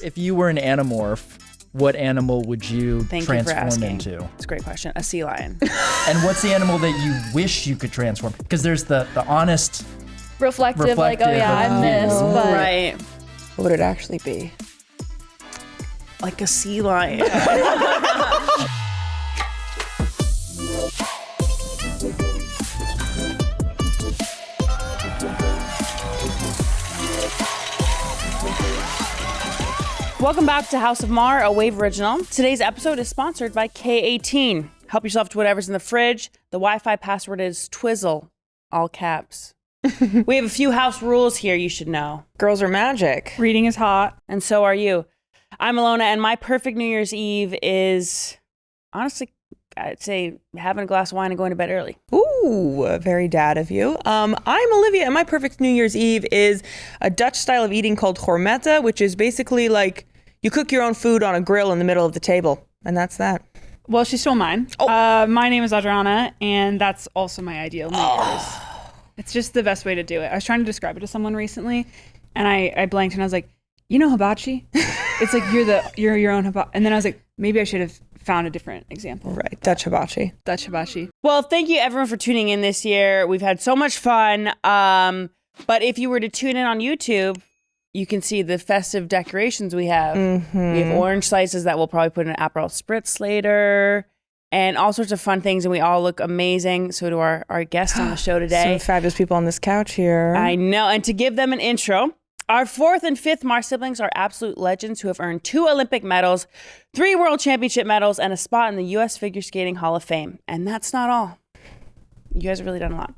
If you were an Animorph, what animal would you transform into? It's a great question. A sea lion. And what's the animal that you wish you could transform? Because there's the honest, reflective like, oh yeah, I'm this, but Right. What would it actually be? Like a sea lion. Welcome back to House of Maher, a Wave original. Today's episode is sponsored by K18. Help yourself to whatever's in the fridge. The Wi-Fi password is Twizzle, all caps. We have a few house rules here you should know. Girls are magic. Reading is hot. And so are you. I'm Alona, and my perfect New Year's Eve is, honestly, I'd say having a glass of wine and going to bed early. Ooh, very dad of you. I'm Olivia, and my perfect New Year's Eve is a Dutch style of eating called gourmette, which is basically like you cook your own food on a grill in the middle of the table, and that's that. Well, she stole mine. Oh. My name is Adriana, and that's also my ideal New Year's. It's just the best way to do it. I was trying to describe it to someone recently, and I blanked, and I was like, you know hibachi? It's like you're your own hibachi. And then I was like, maybe I should have found a different example. Right, Dutch hibachi. Dutch hibachi. Well, thank you everyone for tuning in this year. We've had so much fun. But if you were to tune in on YouTube, you can see the festive decorations we have. Mm-hmm. We have orange slices that we'll probably put in an Aperol Spritz later. And all sorts of fun things, and we all look amazing. So do our guests on the show today. Some fabulous people on this couch here. I know. And to give them an intro, our fourth and fifth Maher siblings are absolute legends who have earned 2 Olympic medals, 3 World Championship medals, and a spot in the U.S. Figure Skating Hall of Fame. And that's not all. You guys have really done a lot.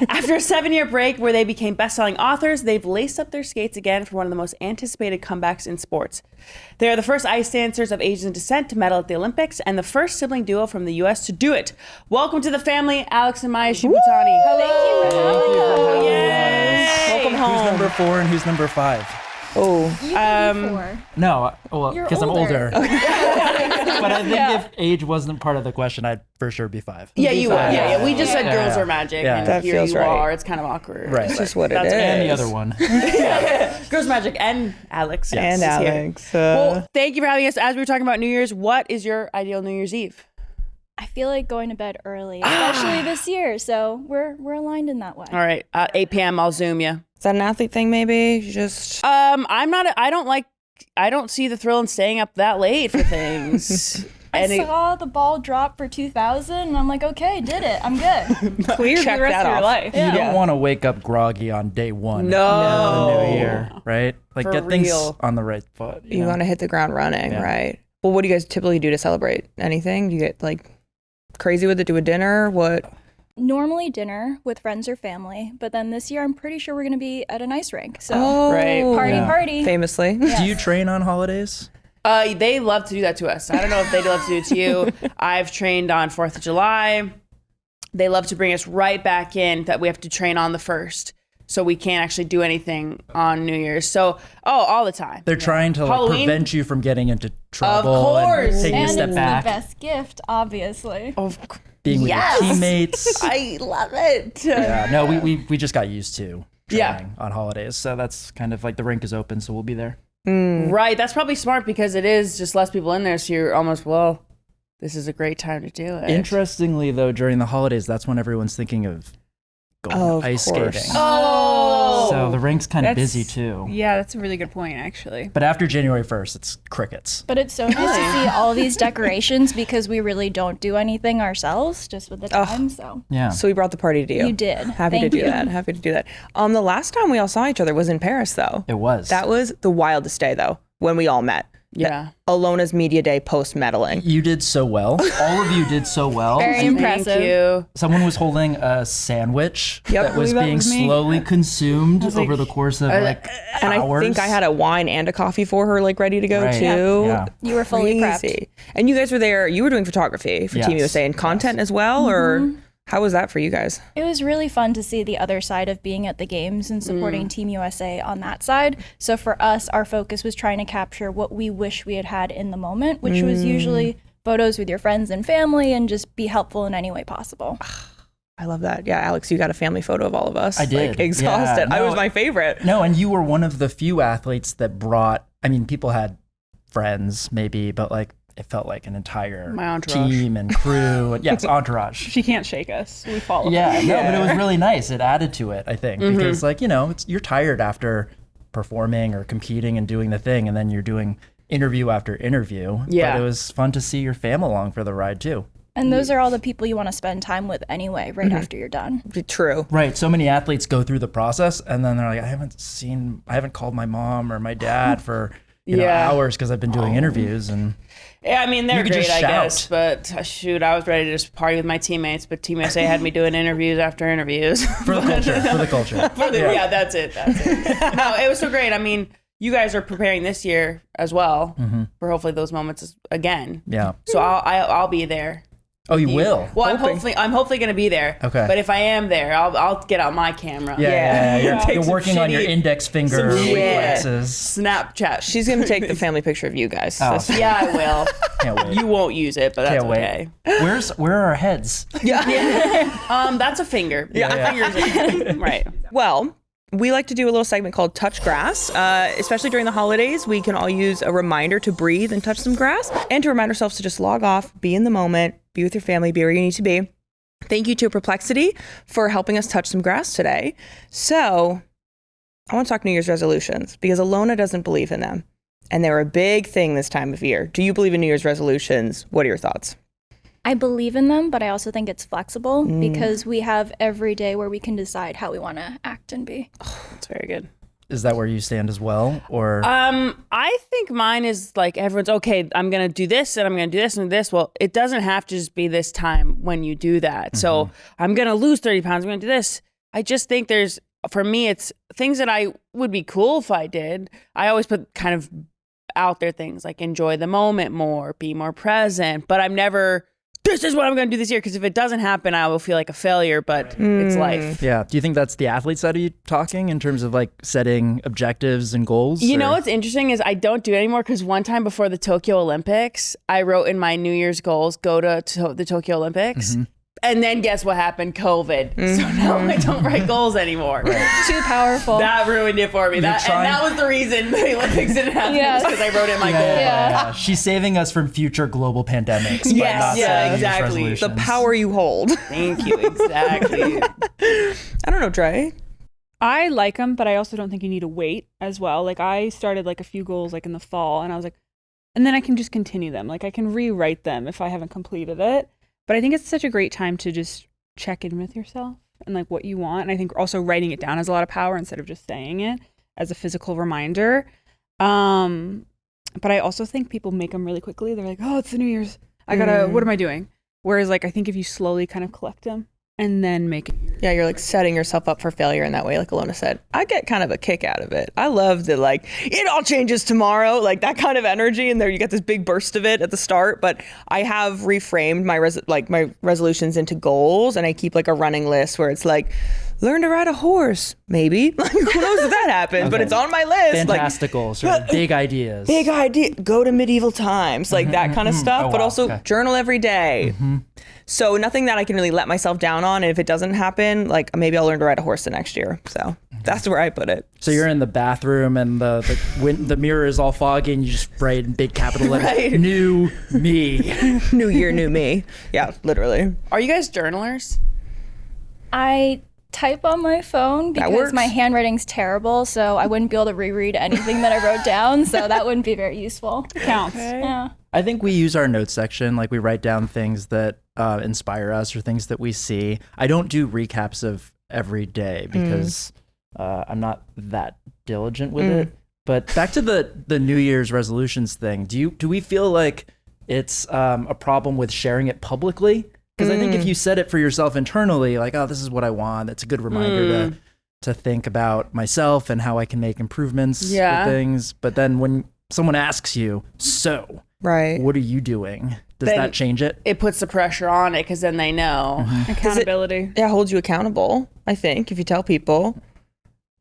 After a 7-year break where they became best-selling authors, they've laced up their skates again for one of the most anticipated comebacks in sports. They are the first ice dancers of Asian descent to medal at the Olympics and the first sibling duo from the U.S. to do it. Welcome to the family, Alex and Maia Shibutani. Thank you for having us. Yay! Welcome home. Who's number 4 and who's number 5? Oh, You can be 4. No, well, You're because I'm older. older. But I think if age wasn't part of the question, I'd for sure be 5. Yeah, you would. Yeah. We just said Yeah. girls are magic, Yeah. and That here feels you right. are. It's kind of awkward. Right. that's just what it That's is. And the other one. Girls magic and Alex. And is here. Alex. Well, thank you for having us. As we were talking about New Year's, what is your ideal New Year's Eve? I feel like going to bed early, especially this year. So we're aligned in that way. All right, 8 p.m. I'll Zoom you. Is that an athlete thing maybe? You just... I'm not. I don't see the thrill in staying up that late for things. I saw the ball drop for 2000, and I'm like, okay, did it. I'm good. Clear Check the rest that of your off. life. You don't want to wake up groggy on day 1 No. of the new year, right? Like For get things real. on the right foot. You know? want to hit the ground running, Yeah. right? Well, what do you guys typically do to celebrate? Anything? Do you get like crazy with it? Do a dinner? What? Normally dinner with friends or family, but then this year I'm pretty sure we're going to be at an ice rink. So Right. party, Yeah. party. Famously. Yes. Do you train on holidays? They love to do that to us. I don't know if they'd love to do it to you. I've trained on 4th of July. They love to bring us right back in that we have to train on the 1st. So we can't actually do anything on New Year's. So, all the time. They're trying to like, Halloween? prevent you from getting into trouble. course. And taking And a step it's back. the best gift, obviously. Being with Yes. your teammates. I love it. Yeah, no, we just got used to Yeah. training on holidays. So that's kind of like the rink is open, so we'll be there. Right. That's probably smart because it is just less people in there. So you're almost, this is a great time to do it. Interestingly, though, during the holidays, that's when everyone's thinking of going Of ice course. skating. Oh. So the rink's kind of That's- busy too. Yeah, that's a really good point, actually. But after January 1st, it's crickets. But it's so nice to see all these decorations because we really don't do anything ourselves, just with the time. So Yeah. So we brought the party to you. You did. Happy Thank to do you. that. Happy to do that. The last time we all saw each other was in Paris, though. It was. That was the wildest day, though, when we all met. Yeah. Alona's media day post medaling. You did so well. All of you did so well. Very impressive. Thank you. Someone was holding a sandwich Yep. that was That being was me. slowly consumed like- over the course of like And hours. I think I had a wine and a coffee for her, like ready to go Right. too. Yeah. You were fully prepped. Crazy. And you guys were there. You were doing photography for Team Yes. USA and content as well, or how was that for you guys? It was really fun to see the other side of being at the games and supporting Team USA on that side. So for us, our focus was trying to capture what we wish we had had in the moment, which was usually photos with your friends and family and just be helpful in any way possible. I love that. Yeah, Alex, you got a family photo of all of us. I did. Like, exhausted. Yeah, I no, was my favorite. No, and you were one of the few athletes that brought, I mean, people had friends maybe, but like it felt like an entire My entourage. team and crew. And, yes, entourage. She can't shake us. We follow. Yeah, her. no, but it was really nice. It added to it, I think, Mm-hmm. because like, you know, you're tired after performing or competing and doing the thing, and then you're doing interview after interview. Yeah. But it was fun to see your fam along for the ride too. And those are all the people you want to spend time with anyway, right after you're done. True. Right. So many athletes go through the process and then they're like, I haven't called my mom or my dad for you know, Yeah. hours because I've been doing interviews. And Yeah, I mean, they're You could great, just I shout. guess. But shoot, I was ready to just party with my teammates. But Team USA had me doing interviews after interviews. for the culture, for the culture. Yeah, that's it. No, it was so great. I mean, you guys are preparing this year as well for hopefully those moments again. Yeah. So I'll be there. Oh, you will? Well, I'm hopefully going to be there. Okay. But if I am there, I'll get out my camera. Yeah. Take You're some working on your shitty- index finger some shit. reflexes. Snapchat. She's going to take the family picture of you guys. Oh. Yeah, I will. Can't wait. You won't use it, but that's Can't wait. okay. Where are our heads? That's a finger. Yeah. Fingers. Right. Well, we like to do a little segment called Touch Grass. Especially during the holidays, we can all use a reminder to breathe and touch some grass and to remind ourselves to just log off, be in the moment, be with your family, be where you need to be. Thank you to Perplexity for helping us touch some grass today. So I want to talk New Year's resolutions because Alona doesn't believe in them. And they're a big thing this time of year. Do you believe in New Year's resolutions? What are your thoughts? I believe in them, but I also think it's flexible because we have every day where we can decide how we want to act and be. That's very good. Is that where you stand as well? Or I think mine is like everyone's okay. I'm gonna do this and I'm gonna do this and this. Well, it doesn't have to just be this time when you do that. So I'm gonna lose 30 pounds. I'm gonna do this. I just think for me, it's things that I would be cool if I did. I always put kind of out there things like enjoy the moment more, be more present. But I'm never. This is what I'm going to do this year because if it doesn't happen, I will feel like a failure. But it's life. yeah, do you think that's the athlete side of you talking in terms of like setting objectives and goals? You know or- what's interesting is I don't do it anymore because one time before the Tokyo Olympics, I wrote in my New Year's goals, go to the Tokyo Olympics. And then guess what happened? COVID. So now I don't write goals anymore. Too powerful. That ruined it for me. You're And that was the reason the Olympics didn't happen Yes. because I wrote in my goals. Yeah. She's saving us from future global pandemics. by Yes, not yeah, setting these exactly. The resolutions. power you hold. Thank you. Exactly. I don't know, Dre. I like them, but I also don't think you need to wait as well. Like I started like a few goals like in the fall and I was like, and then I can just continue them. Like I can rewrite them if I haven't completed it. But I think it's such a great time to just check in with yourself and like what you want. And I think also writing it down has a lot of power instead of just saying it as a physical reminder. But I also think people make them really quickly. They're like, oh, it's the New Year's. I gotta, what am I doing? Whereas like, I think if you slowly kind of collect them and then make it. Yeah, you're like setting yourself up for failure in that way, like Alona said. I get kind of a kick out of it. I love the like, it all changes tomorrow, like that kind of energy, and there you get this big burst of it at the start. But I have reframed my my resolutions into goals, and I keep like a running list where it's like, learn to ride a horse, maybe. Like, who knows if that happens, but Okay. it's on my list. Fantastical, sort of big ideas. Big idea, go to medieval times, like that kind of stuff, Oh, but wow. also Okay. journal every day. So nothing that I can really let myself down on. And if it doesn't happen, like maybe I'll learn to ride a horse the next year. So that's where I put it. So you're in the bathroom and the mirror is all foggy and you just write in big capital letters, Right. new me. New year, new me. Yeah, literally. Are you guys journalers? I type on my phone because works. my handwriting's terrible, so I wouldn't be able to reread anything that I wrote down, so that wouldn't be very useful. Counts. Yeah. I think we use our notes section, like we write down things that inspire us or things that we see. I don't do recaps of every day because I'm not that diligent with it. But back to the New Year's resolutions thing. Do we feel like it's a problem with sharing it publicly? Because I think if you set it for yourself internally, like, oh, this is what I want, it's a good reminder to think about myself and how I can make improvements with things. But then when someone asks you, so Right. what are you doing? Does Then that change it? It puts the pressure on it because then they know. Accountability. Yeah, holds you accountable, I think, if you tell people. I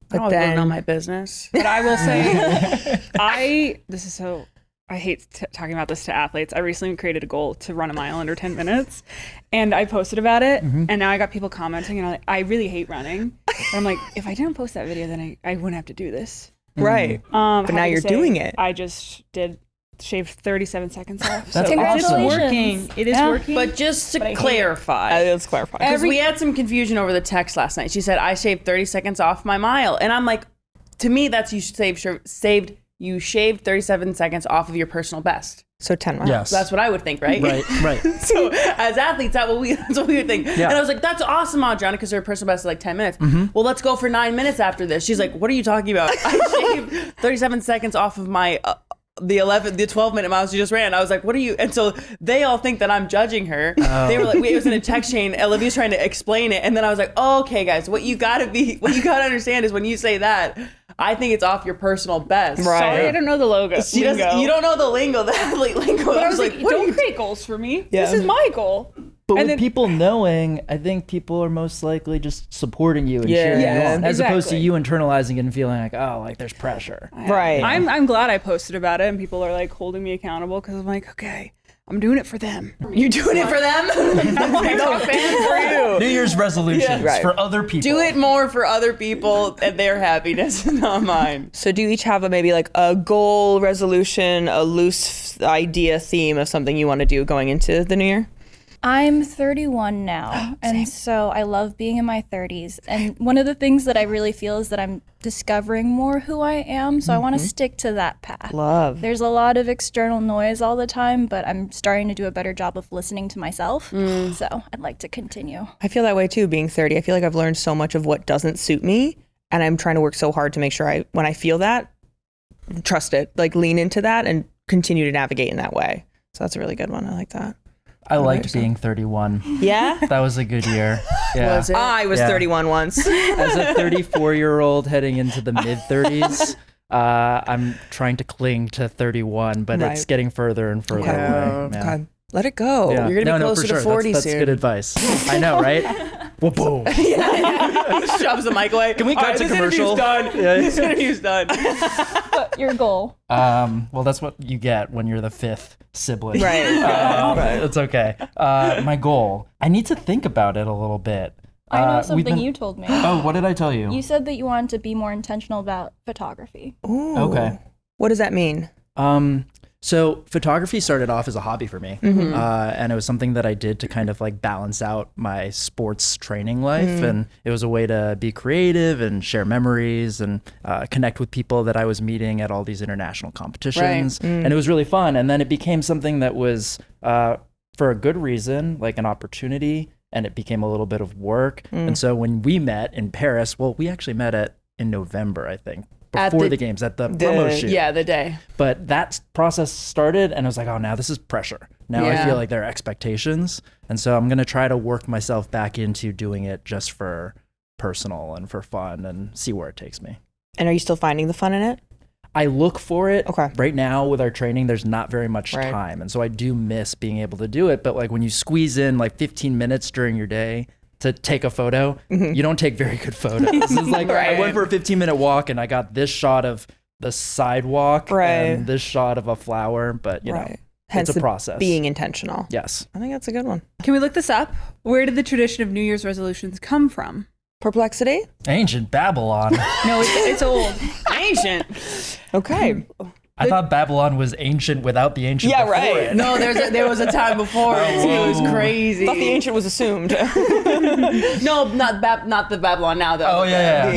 But don't really know then my business. But I will say, this is so I hate talking about this to athletes. I recently created a goal to run a mile under 10 minutes, and I posted about it, and now I got people commenting, and I really hate running. And I'm like, if I didn't post that video, then I wouldn't have to do this. Right. But now you're doing it. I just shaved 37 seconds off. That's so awesome. it's working. It is working. But just to clarify, Let's clarify. because we had some confusion over the text last night. She said, I shaved 30 seconds off my mile. And I'm like, to me, that's you shaved 37 seconds off of your personal best. So 10 miles. Yes. So that's what I would think, right? Right. So as athletes, that's what we would think. Yeah. And I was like, that's awesome, Adriana, because her personal best is like 10 minutes. Well, let's go for 9 minutes after this. She's like, what are you talking about? I shaved 37 seconds off of my the 12-minute miles you just ran. I was like, what are you? And so they all think that I'm judging her. They were like, it was in a text chain. Olivia's trying to explain it. And then I was like, oh, okay, guys, what you gotta understand is when you say that, I think it's off your personal best. Right. Sorry, I don't know the logo. You don't know the lingo, the athlete lingo. But I was like, what don't are you- create goals for me. Yeah. This is my goal. But And with then- people knowing, I think people are most likely just supporting you and Yeah. cheering you Yeah, on, as opposed to exactly. you internalizing it and feeling like, oh, like there's pressure. Right. I'm glad I posted about it, and people are like holding me accountable because I'm like, okay, I'm doing it for them. You're doing it for them? No, fan for you. New Year's resolutions Right. for other people. Do it more for other people and their happiness, not mine. So do you each have maybe like a goal, resolution, a loose idea, theme of something you want to do going into the new year? I'm 31 now, and so I love being in my 30s. And one of the things that I really feel is that I'm discovering more who I am, so I want to stick to that path. Love. There's a lot of external noise all the time, but I'm starting to do a better job of listening to myself. So I'd like to continue. I feel that way too, being 30. I feel like I've learned so much of what doesn't suit me, and I'm trying to work so hard to make sure when I feel that, trust it, like lean into that and continue to navigate in that way. So that's a really good one. I like that. I liked being 31. Yeah? That was a good year. Yeah. Was it? I was Yeah. 31 once. As a 34-year-old heading into the mid-30s, I'm trying to cling to 31, but it's Right. getting further and further Okay. away. Yeah. God, let it go. Yeah. You're gonna be no, closer for to sure. 40 that's soon. good advice. I know, right? Well, boom. Shoves the mic away. Can we cut to commercial? This interview's done. But your goal? Well, that's what you get when you're the fifth sibling. Right. It's okay. My goal. I need to think about it a little bit. I know we've something been- you told me. Oh, what did I tell you? You said that you wanted to be more intentional about photography. Ooh. Okay. What does that mean? So photography started off as a hobby for me, and it was something that I did to kind of like balance out my sports training life, and it was a way to be creative and share memories and connect with people that I was meeting at all these international competitions, and it was really fun. And then it became something that was, for a good reason, like an opportunity, and it became a little bit of work. And so when we met in Paris, well, we actually met in November, I think. Before the games, at the promo shoot. Yeah, the day. But that process started, and I was like, oh, now this is pressure. Now I feel like there are expectations. And so I'm going to try to work myself back into doing it just for personal and for fun and see where it takes me. And are you still finding the fun in it? I look for it. Okay. Right now with our training, there's not very much Right. time. And so I do miss being able to do it. But like when you squeeze in like 15 minutes during your day to take a photo, you don't take very good photos. It's like I went for a 15-minute walk and I got this shot of the sidewalk and this shot of a flower, but you know, Hence it's a process. Being intentional. Yes. I think that's a good one. Can we look this up? Where did the tradition of New Year's resolutions come from? Perplexity? Ancient Babylon. No, it's old. Ancient. Okay. I thought Babylon was ancient without the ancient Yeah, before right. it. No, there was a time before it too. It was crazy. I thought the ancient was assumed. No, not the Babylon now though. Oh, yeah.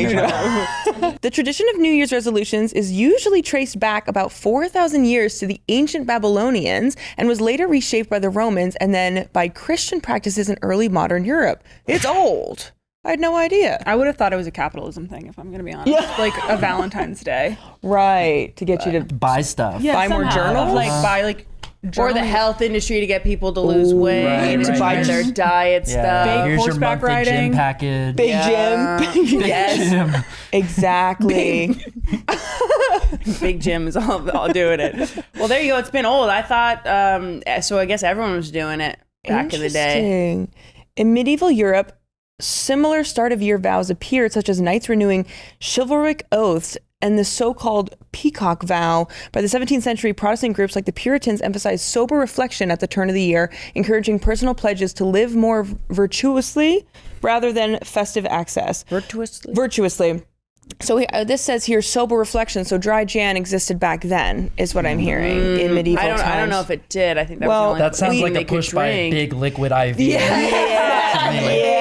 The tradition of New Year's resolutions is usually traced back about 4,000 years to the ancient Babylonians and was later reshaped by the Romans and then by Christian practices in early modern Europe. It's old. I had no idea. I would have thought it was a capitalism thing, if I'm going to be honest. Like a Valentine's Day. Right. To get you to Buy stuff. buy more journals? Like buy like Or the health industry to get people to lose weight, right, to right. buy their diet Yeah. stuff. Big Here's your horseback monthly gym riding. package. Big Yeah. gym. Yes, Gym. Exactly. Big Jim is all doing it. Well, there you go. It's been old. I thought, so I guess everyone was doing it back in the day. Interesting. In medieval Europe, similar start of year vows appeared, such as knights renewing chivalric oaths and the so-called peacock vow. By the 17th century, Protestant groups like the Puritans emphasized sober reflection at the turn of the year, encouraging personal pledges to live more virtuously rather than festive excess. Virtuously. So this says here sober reflection. So dry Jan existed back then, is what I'm hearing in medieval times. I don't know if it did. I think that was the only That sounds like a make push by a big liquid IV. Yeah.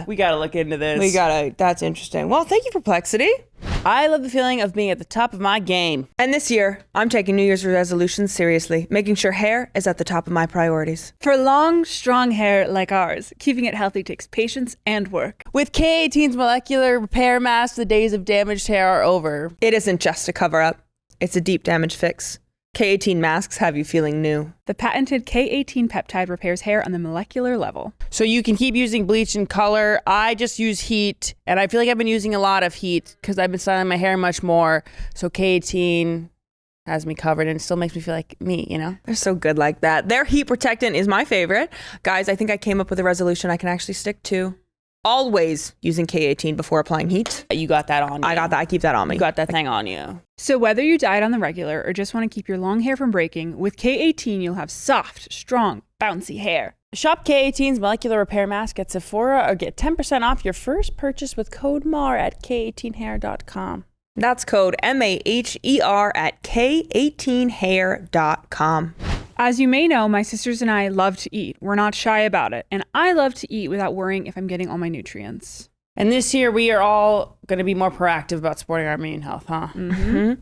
We gotta look into this. That's interesting. Well, thank you, Perplexity. I love the feeling of being at the top of my game. And this year, I'm taking New Year's resolutions seriously, making sure hair is at the top of my priorities. For long, strong hair like ours, keeping it healthy takes patience and work. With K18's molecular repair mask, the days of damaged hair are over. It isn't just a cover-up. It's a deep damage fix. K18 masks have you feeling new. The patented K18 peptide repairs hair on the molecular level. So you can keep using bleach and color. I just use heat, and I feel like I've been using a lot of heat because I've been styling my hair much more. So K18 has me covered, and it still makes me feel like me, you know? They're so good like that. Their heat protectant is my favorite. Guys, I think I came up with a resolution I can actually stick to. Always using K18 before applying heat. You got that on you. I got that. I keep that on me. You got that thing on you. So whether you dye it on the regular or just want to keep your long hair from breaking, with K18 you'll have soft, strong, bouncy hair. Shop K18's molecular repair mask at Sephora or get 10% off your first purchase with code MAHER at K18hair.com. That's code MAHER at K18hair.com. As you may know, my sisters and I love to eat. We're not shy about it. And I love to eat without worrying if I'm getting all my nutrients. And this year, we are all going to be more proactive about supporting our immune health, huh? Mm-hmm.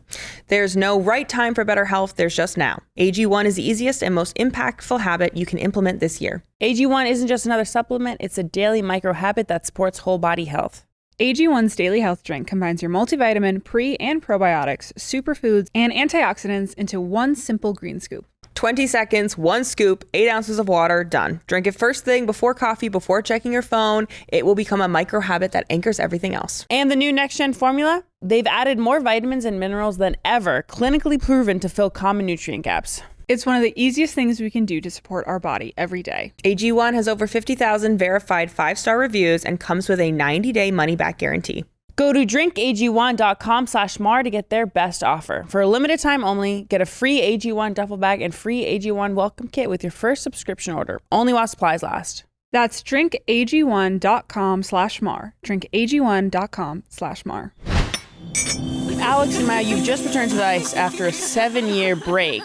There's no right time for better health. There's just now. AG1 is the easiest and most impactful habit you can implement this year. AG1 isn't just another supplement. It's a daily micro habit that supports whole body health. AG1's daily health drink combines your multivitamin, pre- and probiotics, superfoods, and antioxidants into one simple green scoop. 20 seconds, 1 scoop, 8 ounces of water, done. Drink it first thing before coffee, before checking your phone. It will become a micro habit that anchors everything else. And the new Next Gen formula? They've added more vitamins and minerals than ever, clinically proven to fill common nutrient gaps. It's one of the easiest things we can do to support our body every day. AG1 has over 50,000 verified 5-star reviews and comes with a 90-day money-back guarantee. Go to drinkag1.com/MAHER to get their best offer. For a limited time only, get a free AG1 duffel bag and free AG1 welcome kit with your first subscription order, only while supplies last. That's drinkag1.com/MAHER. drinkag1.com/MAHER. Alex and Maia, you've just returned to the ice after a 7-year break.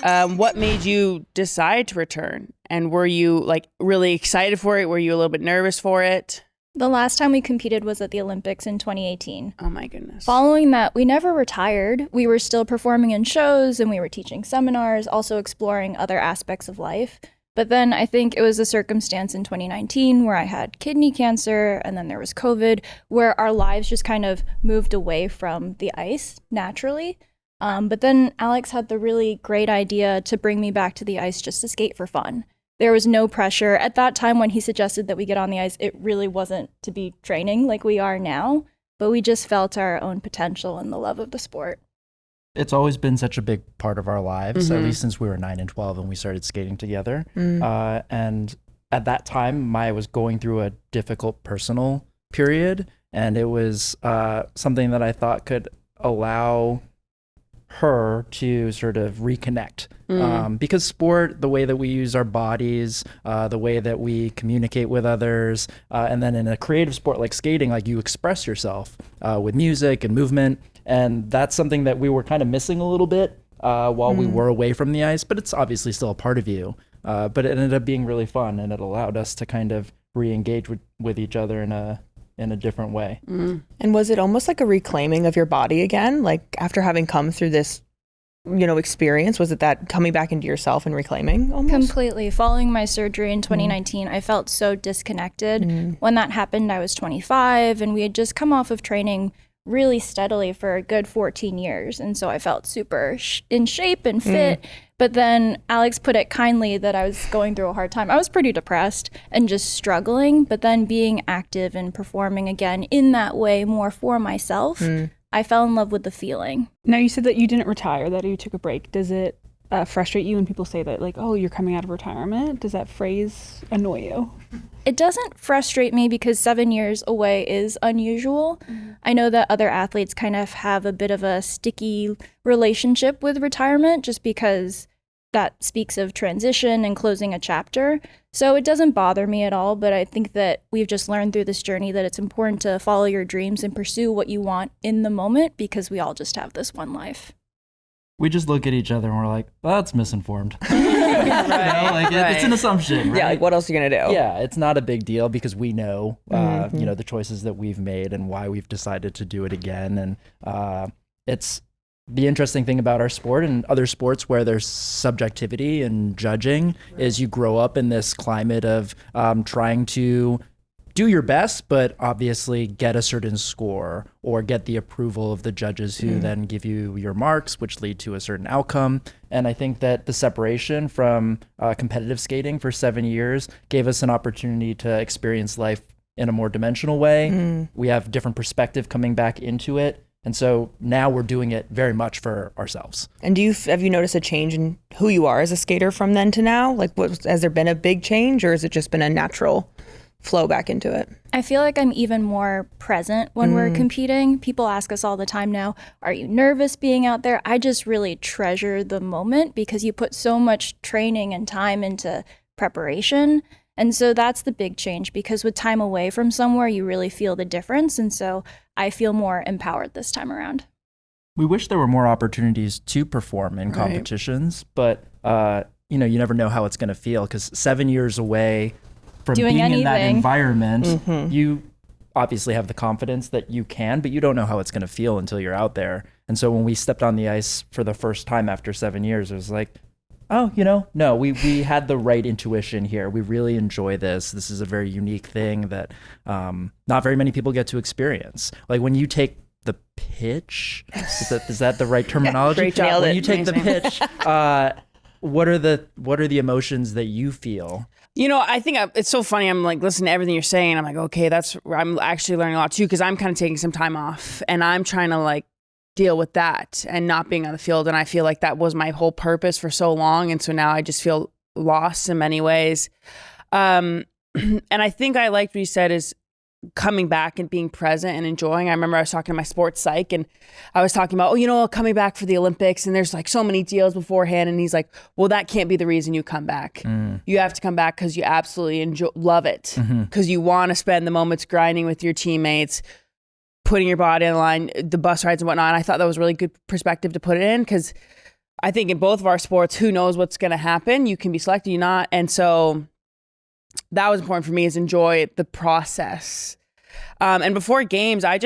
What made you decide to return? And were you really excited for it? Were you a little bit nervous for it? The last time we competed was at the Olympics in 2018. Oh my goodness. Following that, we never retired. We were still performing in shows and we were teaching seminars, also exploring other aspects of life. But then I think it was a circumstance in 2019 where I had kidney cancer and then there was COVID, where our lives just kind of moved away from the ice naturally. But then Alex had the really great idea to bring me back to the ice just to skate for fun. There was no pressure. At that time when he suggested that we get on the ice, it really wasn't to be training like we are now, but we just felt our own potential and the love of the sport. It's always been such a big part of our lives, at least since we were 9 and 12 and we started skating together. And at that time, Maia was going through a difficult personal period, and it was something that I thought could allow her to sort of reconnect. Because sport, the way that we use our bodies, the way that we communicate with others, and then in a creative sport like skating, like you express yourself with music and movement. And that's something that we were kind of missing a little bit while we were away from the ice, but it's obviously still a part of you. But it ended up being really fun, and it allowed us to kind of re-engage with each other in a different way. And was it almost like a reclaiming of your body again? Like after having come through this, experience, was it that coming back into yourself and reclaiming almost? Completely. Following my surgery in 2019, I felt so disconnected. When that happened, I was 25 and we had just come off of training really steadily for a good 14 years. And so I felt super in shape and fit. But then Alex put it kindly that I was going through a hard time. I was pretty depressed and just struggling, but then being active and performing again in that way more for myself, I fell in love with the feeling. Now you said that you didn't retire, that you took a break. Does it frustrate you when people say that, like, oh, you're coming out of retirement? Does that phrase annoy you? It doesn't frustrate me because 7 years away is unusual. I know that other athletes kind of have a bit of a sticky relationship with retirement just because that speaks of transition and closing a chapter. So it doesn't bother me at all, but I think that we've just learned through this journey that it's important to follow your dreams and pursue what you want in the moment because we all just have this one life. We just look at each other and we're like, well, that's misinformed. It's an assumption, right? Yeah, like what else are you going to do? Yeah, it's not a big deal because we know, the choices that we've made and why we've decided to do it again. And it's the interesting thing about our sport and other sports where there's subjectivity and judging is you grow up in this climate of trying to do your best, but obviously get a certain score or get the approval of the judges who then give you your marks, which lead to a certain outcome. And I think that the separation from competitive skating for 7 years gave us an opportunity to experience life in a more dimensional way. We have different perspective coming back into it. And so now we're doing it very much for ourselves. And have you noticed a change in who you are as a skater from then to now? Like, has there been a big change, or has it just been a natural flow back into it? I feel like I'm even more present when we're competing. People ask us all the time now, are you nervous being out there? I just really treasure the moment because you put so much training and time into preparation. And so that's the big change because with time away from somewhere, you really feel the difference. And so I feel more empowered this time around. We wish there were more opportunities to perform in competitions, but you never know how it's going to feel because 7 years away from doing being anything in that environment, you obviously have the confidence that you can, but you don't know how it's going to feel until you're out there. And so when we stepped on the ice for the first time after 7 years, it was like, oh, no, we had the right intuition here. We really enjoy this. This is a very unique thing that not very many people get to experience. Like when you take the pitch, is that the right terminology? Great job. When you take the pitch, what are the emotions that you feel? I think it's so funny. I'm like listening to everything you're saying. I'm like, okay, I'm actually learning a lot too because I'm kind of taking some time off and I'm trying to like deal with that and not being on the field. And I feel like that was my whole purpose for so long. And so now I just feel lost in many ways. And I think I liked what you said is coming back and being present and enjoying. I remember I was talking to my sports psych and I was talking about, coming back for the Olympics and there's like so many deals beforehand. And he's like, well, that can't be the reason you come back. You have to come back because you absolutely love it, because you want to spend the moments grinding with your teammates, putting your body on the line, the bus rides and whatnot. And I thought that was a really good perspective to put it in because I think in both of our sports, who knows what's going to happen? You can be selected, you not. And so that was important for me is enjoy the process. And before games, I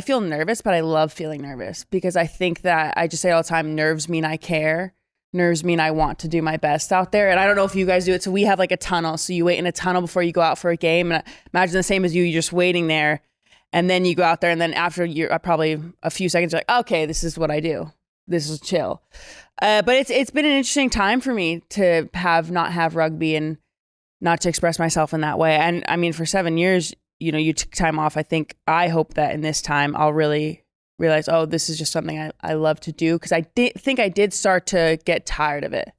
feel nervous, but I love feeling nervous because I think that I just say all the time, nerves mean I care. Nerves mean I want to do my best out there. And I don't know if you guys do it. So we have like a tunnel. So you wait in a tunnel before you go out for a game. And imagine the same as you're just waiting there. And then you go out there and then after you're probably a few seconds, you're like, okay, this is what I do. This is chill. But it's been an interesting time for me to not have rugby and not to express myself in that way. And I mean, for 7 years, you took time off. I hope that in this time I'll really realize, oh, this is just something I love to do. Because I did start to get tired of it.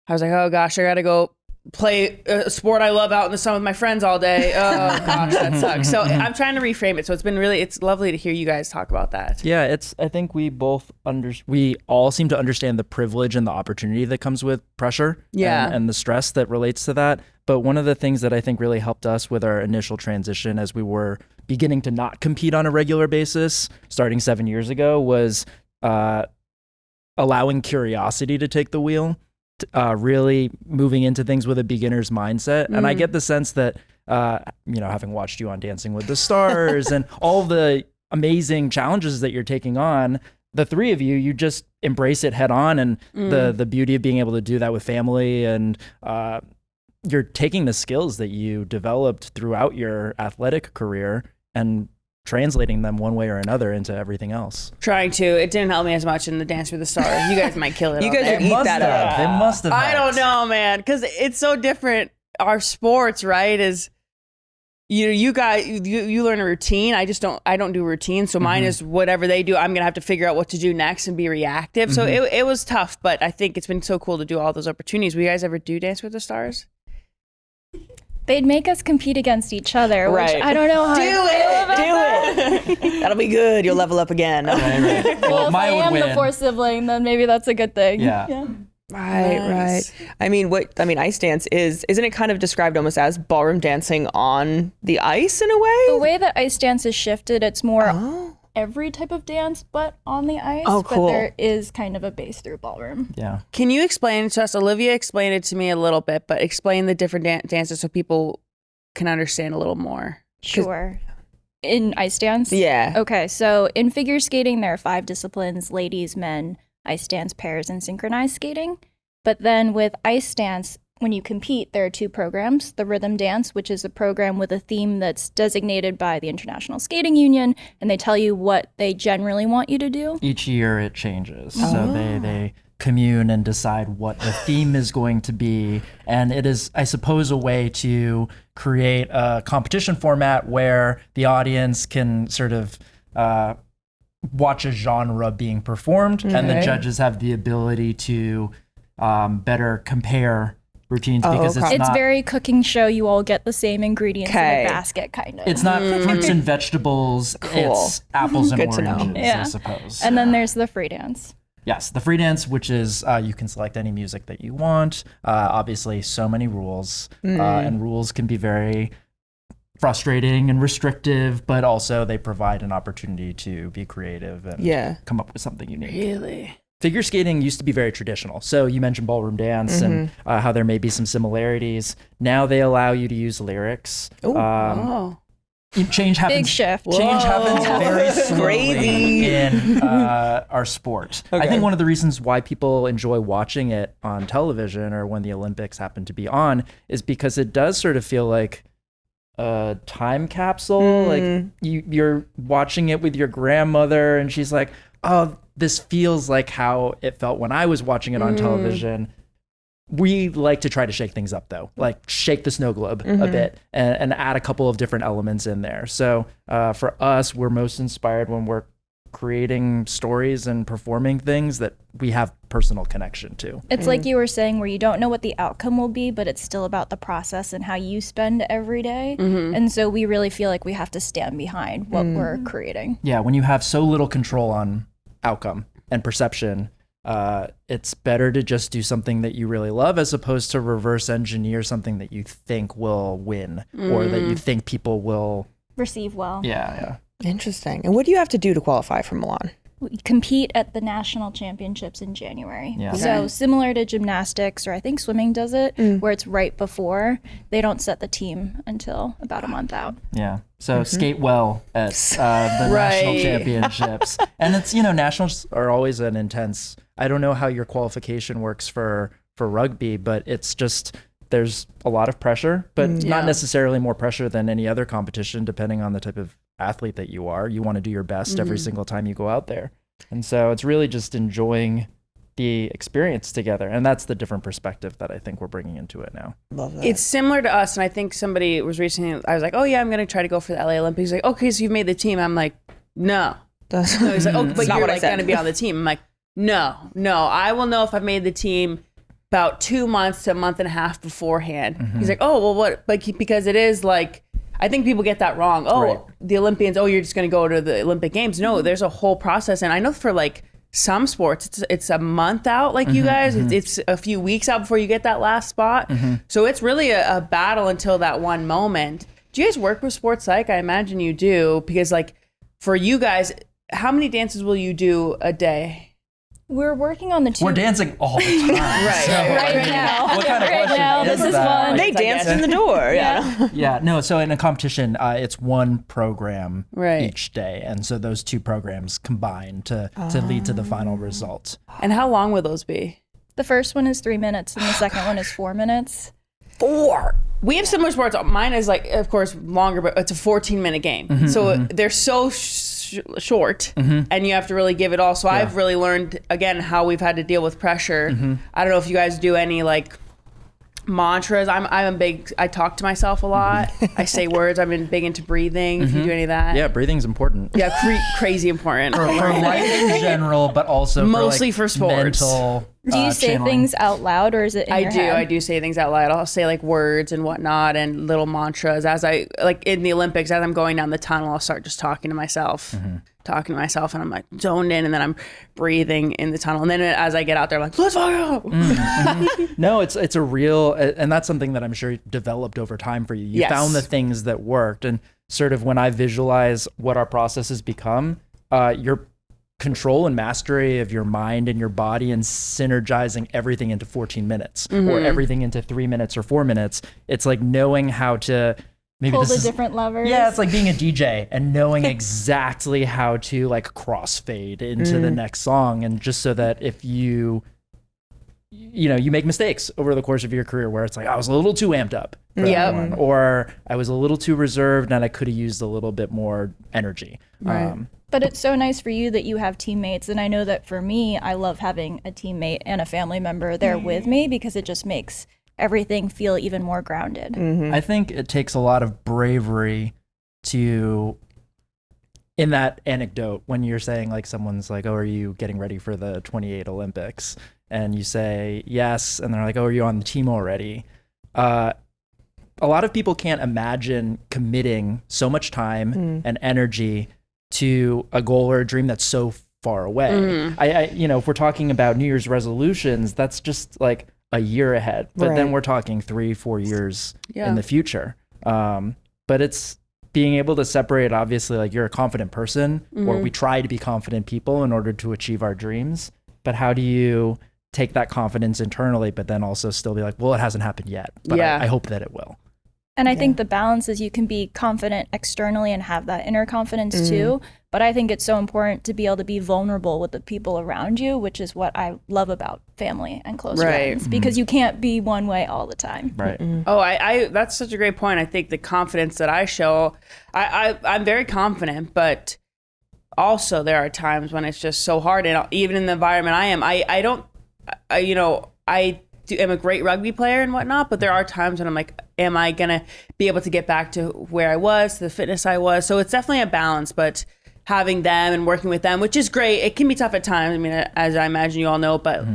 I was like, oh gosh, I got to go play a sport I love out in the sun with my friends all day. Oh gosh, that sucks. So I'm trying to reframe it. So it's lovely to hear you guys talk about that. Yeah, I think we all seem to understand the privilege and the opportunity that comes with pressure and the stress that relates to that. But one of the things that I think really helped us with our initial transition as we were beginning to not compete on a regular basis, starting 7 years ago, was allowing curiosity to take the wheel. Really moving into things with a beginner's mindset. And I get the sense that, having watched you on Dancing with the Stars and all the amazing challenges that you're taking on, the three of you just embrace it head on. And the beauty of being able to do that with family and you're taking the skills that you developed throughout your athletic career and translating them one way or another into everything else. Trying to. It didn't help me as much in the Dance with the Stars. You guys might kill it. You guys would eat that up. It must have. I don't know, man, because it's so different. Our sports, right, is you guys, you learn a routine. I don't do routine. So mine is whatever they do, I'm going to have to figure out what to do next and be reactive. So it was tough, but I think it's been so cool to do all those opportunities. Will you guys ever do Dance with the Stars? They'd make us compete against each other, Right. which I don't know how Do it. That'll be good. You'll level up again. Right. Well, if I Maia would am win. the fourth sibling, then maybe that's a good thing. Yeah. Right, Nice. right. I mean, ice dance isn't it kind of described almost as ballroom dancing on the ice in a way? The way that ice dance is shifted, it's more Oh. every type of dance, but on the ice. Oh, cool. But there is kind of a base through ballroom. Yeah. Can you explain it to us? Olivia explained it to me a little bit, but explain the different dances so people can understand a little more. Sure. In ice dance? Yeah. Okay, so in figure skating, there are 5 disciplines: ladies, men, ice dance, pairs, and synchronized skating. But then with ice dance, when you compete, there are 2 programs. The rhythm dance, which is a program with a theme that's designated by the International Skating Union, and they tell you what they generally want you to do. Each year it changes. So they commune and decide what the theme is going to be. And it is, I suppose, a way to create a competition format where the audience can sort of watch a genre being performed, and the judges have the ability to better compare routines because okay. It's very cooking show. You all get the same ingredients in Okay. a basket, kind of. It's not fruits and vegetables. Cool. It's apples and Good to know. oranges, Yeah. I suppose. And then there's the free dance. Yes, the free dance, which is you can select any music that you want. Obviously, so many rules, and rules can be very frustrating and restrictive, but also they provide an opportunity to be creative and come up with something unique. Really? Figure skating used to be very traditional. So you mentioned ballroom dance and how there may be some similarities. Now they allow you to use lyrics. Oh. Change happens. Big shift. Change happens very slowly Crazy. in our sport. I Okay. think one of the reasons why people enjoy watching it on television or when the Olympics happen to be on is because it does sort of feel like a time capsule. Like you're watching it with your grandmother and she's like, oh, this feels like how it felt when I was watching it on television. We like to try to shake things up though, like shake the snow globe a bit and add a couple of different elements in there. So for us, we're most inspired when we're creating stories and performing things that we have personal connection to. It's like you were saying, where you don't know what the outcome will be, but it's still about the process and how you spend every day. And so we really feel like we have to stand behind what we're creating. Yeah, when you have so little control on outcome and perception, it's better to just do something that you really love as opposed to reverse engineer something that you think will win or that you think people will. Receive well. Yeah. Interesting. And what do you have to do to qualify for Milan? We compete at the national championships in January. Yeah. So similar to gymnastics, or I think swimming does it, where it's right before. They don't set the team until about a month out. Yeah. So skate well at the national championships. And it's, nationals are always an intense, I don't know how your qualification works for rugby, but it's just, there's a lot of pressure, but not necessarily more pressure than any other competition, depending on the type of athlete that you are. You want to do your best every single time you go out there. And so it's really just enjoying the experience together. And that's the different perspective that I think we're bringing into it now. Love that. It's similar to us, and I think somebody was recently, I was like, oh yeah, I'm going to try to go for the LA Olympics. He's like, okay, so you've made the team. I'm like, no. No, he's like, oh, but not you're what I like said. going to be on the team. I'm like, no, I will know if I've made the team about 2 months to a month and a half beforehand. He's like, oh, well, what? But because it is like, I think people get that wrong. Oh, Right. the Olympians, oh, you're just going to go to the Olympic Games. No, there's a whole process. And I know for like some sports, it's a month out, like you guys. It's a few weeks out before you get that last spot. So it's really a battle until that one moment. Do you guys work with sports psych? I imagine you do, because like for you guys, how many dances will you do a day? We're working on the 2. We're dancing all the time. right now. What kind of Right question now, is this is that? fun. They danced in the door. Yeah. Yeah, no, so in a competition, it's one program Right. each day. And so those 2 programs combine to lead to the final result. And how long will those be? The first one is 3 minutes, and the second one is 4 minutes. 4. We have similar sports. Mine is like, of course, longer, but it's a 14-minute game. So they're so short, and you have to really give it all. So I've really learned, again, how we've had to deal with pressure. I don't know if you guys do any like Mantras. I talk to myself a lot. I say words. I've been big into breathing. If you do any of that. Yeah, breathing's important. Yeah, crazy important. For life in general, but also mostly for sports. Mental, Do you say channeling. things out loud, or is it in your head? I do say things out loud. I'll say like words and whatnot and little mantras as I, like in the Olympics, as I'm going down the tunnel, I'll start just talking to myself, and I'm like zoned in, and then I'm breathing in the tunnel. And then as I get out there, I'm like, let's go. No, it's a real, and that's something that I'm sure developed over time for you. You found the things that worked, and sort of when I visualize what our process has become, your control and mastery of your mind and your body and synergizing everything into 14 minutes or everything into 3 minutes or 4 minutes. It's like knowing how to maybe pull the different levers. Yeah, it's like being a DJ and knowing exactly how to like crossfade into the next song, and just so that if you make mistakes over the course of your career where it's like, I was a little too amped up for that one, or I was a little too reserved and I could have used a little bit more energy. Right. But it's so nice for you that you have teammates. And I know that for me, I love having a teammate and a family member there with me, because it just makes everything feel even more grounded. I think it takes a lot of bravery to, in that anecdote, when you're saying like someone's like, oh, are you getting ready for the 28 Olympics? And you say yes, and they're like, oh, are you on the team already? A lot of people can't imagine committing so much time and energy to a goal or a dream that's so far away. I if we're talking about New Year's resolutions, that's just like a year ahead. But then we're talking 3-4 years in the future. But it's being able to separate, obviously, like you're a confident person, or we try to be confident people in order to achieve our dreams. But how do you take that confidence internally, but then also still be like, well, it hasn't happened yet, but I hope that it will. And I think the balance is you can be confident externally and have that inner confidence too. But I think it's so important to be able to be vulnerable with the people around you, which is what I love about family and close friends, because you can't be one way all the time. Right. Oh, I that's such a great point. I think the confidence that I show, I'm very confident, but also there are times when it's just so hard. And even in the environment I am, I am a great rugby player and whatnot, but there are times when I'm like, am I gonna be able to get back to where I was, to the fitness I was? So it's definitely a balance, but having them and working with them, which is great. It can be tough at times. I mean, as I imagine you all know, but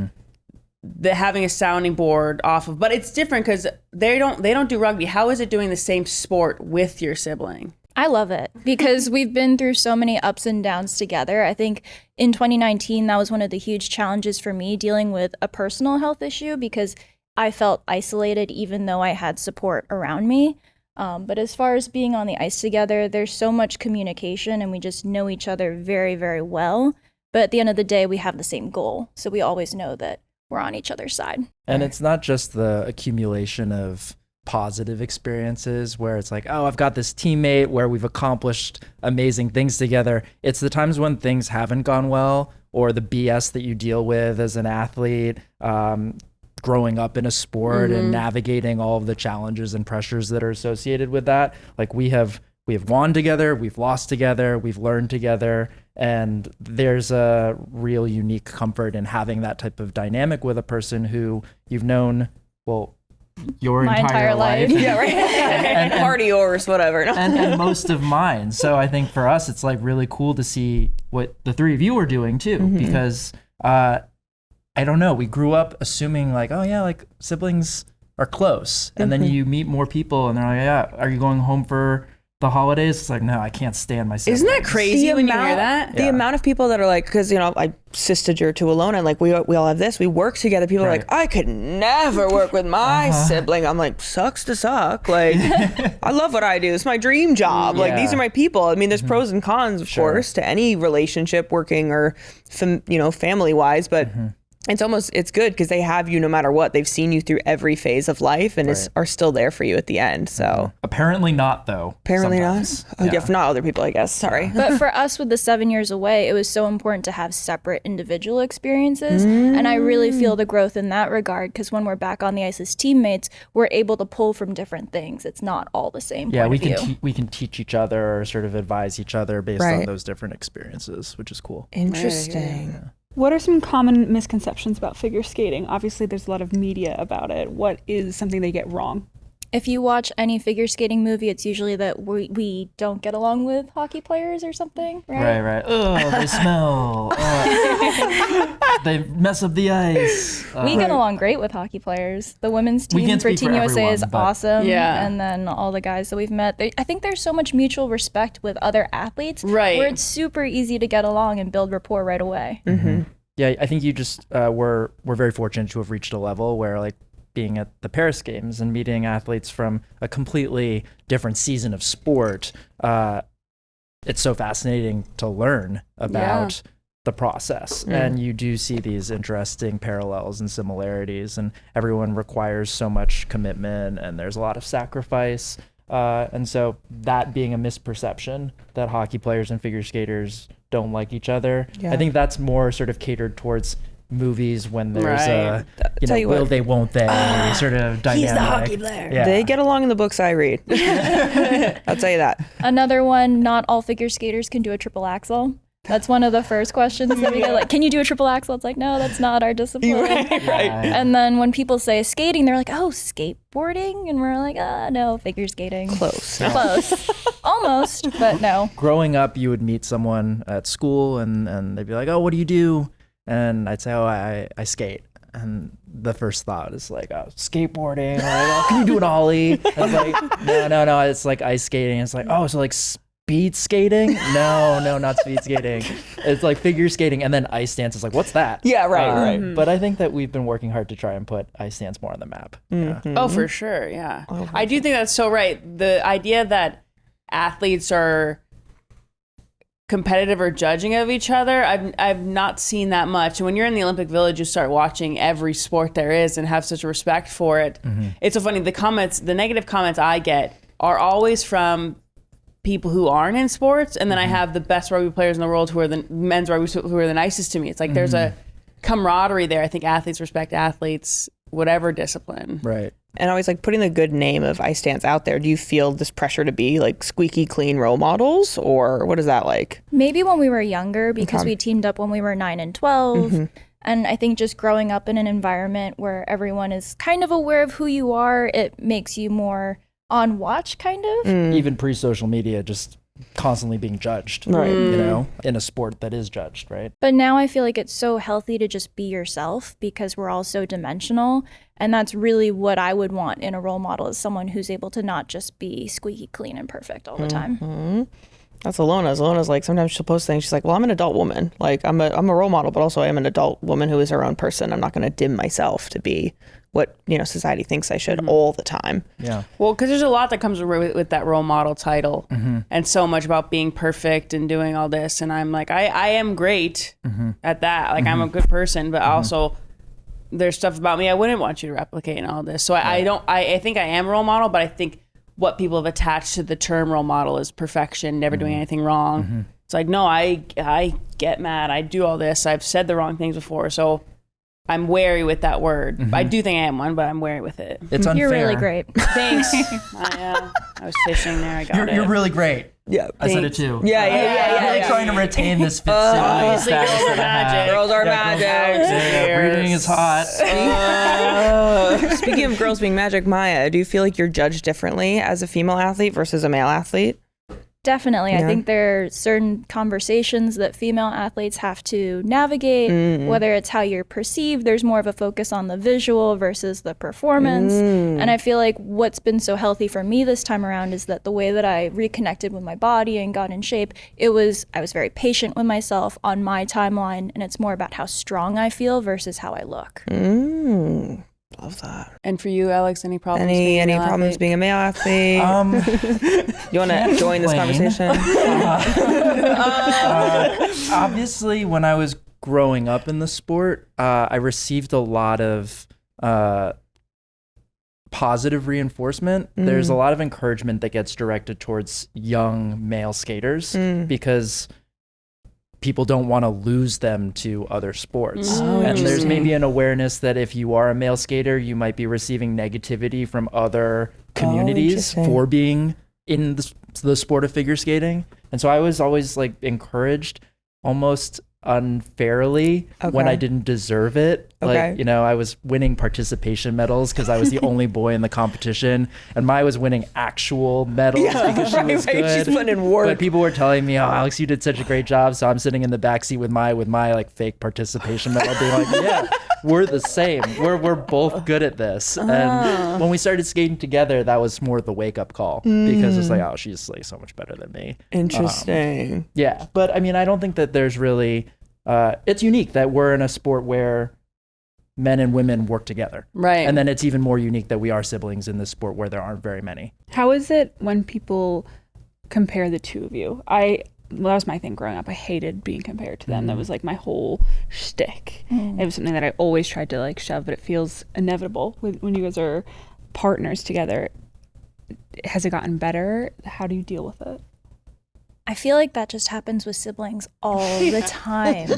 having a sounding board off of, but it's different because they don't do rugby. How is it doing the same sport with your sibling? I love it because we've been through so many ups and downs together. I think in 2019, that was one of the huge challenges for me, dealing with a personal health issue, because I felt isolated even though I had support around me. But as far as being on the ice together, there's so much communication and we just know each other very, very well. But at the end of the day, we have the same goal. So we always know that we're on each other's side. And it's not just the accumulation of positive experiences where it's like, oh, I've got this teammate where we've accomplished amazing things together. It's the times when things haven't gone well, or the BS that you deal with as an athlete, growing up in a sport and navigating all of the challenges and pressures that are associated with that. Like we have won together, we've lost together, we've learned together, and there's a real unique comfort in having that type of dynamic with a person who you've known, well, your My entire life. Yeah, right. and part of yours, whatever. and most of mine. So I think for us, it's like really cool to see what the three of you are doing too, because I don't know, we grew up assuming like, oh yeah, like siblings are close, and then you meet more people and they're like, yeah, are you going home for the holidays? It's like, no, I can't stand my siblings. Isn't that crazy when you hear that? The amount of people that are like, because I sisted your two alone, and like we all have this, we work together. People are like, I could never work with my sibling. I'm like, sucks to suck. Like, I love what I do. It's my dream job. Like, these are my people. I mean, there's pros and cons, of course, to any relationship, working or family wise, but it's good because they have you no matter what. They've seen you through every phase of life and are still there for you at the end. So apparently not, though. Apparently sometimes. not. Yeah, for not other people, I guess. Sorry. But for us with the 7 years away, it was so important to have separate individual experiences. And I really feel the growth in that regard, because when we're back on the ice as teammates, we're able to pull from different things. It's not all the same. Yeah, point of view. we can teach each other or sort of advise each other based on those different experiences, which is cool. Interesting. What are some common misconceptions about figure skating? Obviously, there's a lot of media about it. What is something they get wrong? If you watch any figure skating movie, it's usually that we don't get along with hockey players or something, right? Right. Oh, they smell. Oh. They mess up the ice. We get along great with hockey players. The women's We team can't for speak Team for USA is everyone, but- awesome. Yeah. And then all the guys that we've met, I think there's so much mutual respect with other athletes. Right. Where it's super easy to get along and build rapport right away. Yeah, I think you just we're very fortunate to have reached a level where, like, being at the Paris Games and meeting athletes from a completely different season of sport, it's so fascinating to learn about the process. And you do see these interesting parallels and similarities, and everyone requires so much commitment, and there's a lot of sacrifice. And so that being a misperception that hockey players and figure skaters don't like each other, I think that's more sort of catered towards movies when there's a Tell you will what. they won't they sort of dynamic. He's the hockey player. Yeah. They get along in the books I read. I'll tell you that. Another one, not all figure skaters can do a triple axel. That's one of the first questions that we get, like, can you do a triple axel? It's like, no, that's not our discipline. Right. And then when people say skating, they're like, oh, skateboarding? And we're like, no, figure skating. Close. Close. Almost, but no. Growing up, you would meet someone at school and they'd be like, oh, what do you do? And I'd say, oh, I skate. And the first thought is like, oh, skateboarding. Or like, oh, can you do an ollie? And it's like, no, it's like ice skating. It's like, oh, so like speed skating? No, not speed skating. It's like figure skating, and then ice dance is like, what's that? Yeah, right. But I think that we've been working hard to try and put ice dance more on the map. Yeah. Oh, for sure. Yeah. I do think that's so right. The idea that athletes are competitive or judging of each other, I've not seen that much. And when you're in the Olympic Village, you start watching every sport there is and have such a respect for it. It's so funny. The negative comments I get are always from people who aren't in sports, and then I have the best rugby players in the world who are the men's rugby who are the nicest to me. It's like there's a camaraderie there. I think athletes respect athletes, whatever discipline. Right. And always like putting the good name of ice dance out there. Do you feel this pressure to be like squeaky clean role models, or what is that like? Maybe when we were younger, because we teamed up when we were 9 and 12. And I think just growing up in an environment where everyone is kind of aware of who you are, it makes you more on watch, kind of. Even pre-social media, just constantly being judged, Right. you know, in a sport that is judged, right? But now I feel like it's so healthy to just be yourself because we're all so dimensional. And that's really what I would want in a role model, is someone who's able to not just be squeaky clean and perfect all the time. That's Alona's. Alona's like, sometimes she'll post things. She's like, well, I'm an adult woman. Like, I'm a role model, but also I am an adult woman who is her own person. I'm not going to dim myself to be what, you know, society thinks I should all the time. Yeah. Well, because there's a lot that comes with that role model title, and so much about being perfect and doing all this. And I'm like, I am great at that. Like, I'm a good person, but also there's stuff about me I wouldn't want you to replicate and all this. So I think I am a role model, but I think what people have attached to the term role model is perfection, never doing anything wrong. It's like, no, I get mad. I do all this. I've said the wrong things before. So I'm wary with that word. I do think I am one, but I'm wary with it. It's unfair. You're really great. Thanks. I was fishing there. I got it. You're really great. Yeah. I said it too. Yeah. I'm really trying to retain this facsimile Obviously, status girls are that I have. magic. Girls are Yeah, magic. Reading is hot. Speaking of girls being magic, Maya, do you feel like you're judged differently as a female athlete versus a male athlete? Definitely. I Yeah. think there are certain conversations that female athletes have to navigate, whether it's how you're perceived. There's more of a focus on the visual versus the performance. And I feel like what's been so healthy for me this time around is that the way that I reconnected with my body and got in shape, I was very patient with myself on my timeline, and it's more about how strong I feel versus how I look. Love that. And for you, Alex, any problems? Any problems being a male athlete? You want to join this complain. conversation? Obviously, when I was growing up in the sport, I received a lot of positive reinforcement. There's a lot of encouragement that gets directed towards young male skaters because people don't want to lose them to other sports. And there's maybe an awareness that if you are a male skater, you might be receiving negativity from other communities interesting. for being in the sport of figure skating. And so I was always like encouraged almost unfairly when Okay. I didn't deserve it. Okay. Like, I was winning participation medals because I was the only boy in the competition, and Maya was winning actual medals because she was good. She's putting in work. But people were telling me, "Oh, Alex, you did such a great job." So I'm sitting in the backseat with my like fake participation medal, being like, "Yeah, we're the same. We're both good at this." And when we started skating together, that was more the wake up call because it's like, "Oh, she's like so much better than me." Interesting. Yeah, but I mean, I don't think that there's really. It's unique that we're in a sport where men and women work together. Right. And then it's even more unique that we are siblings in this sport where there aren't very many. How is it when people compare the two of you? That was my thing growing up. I hated being compared to them. That was like my whole shtick. It was something that I always tried to like shove, but it feels inevitable when you guys are partners together. Has it gotten better? How do you deal with it? I feel like that just happens with siblings all the time.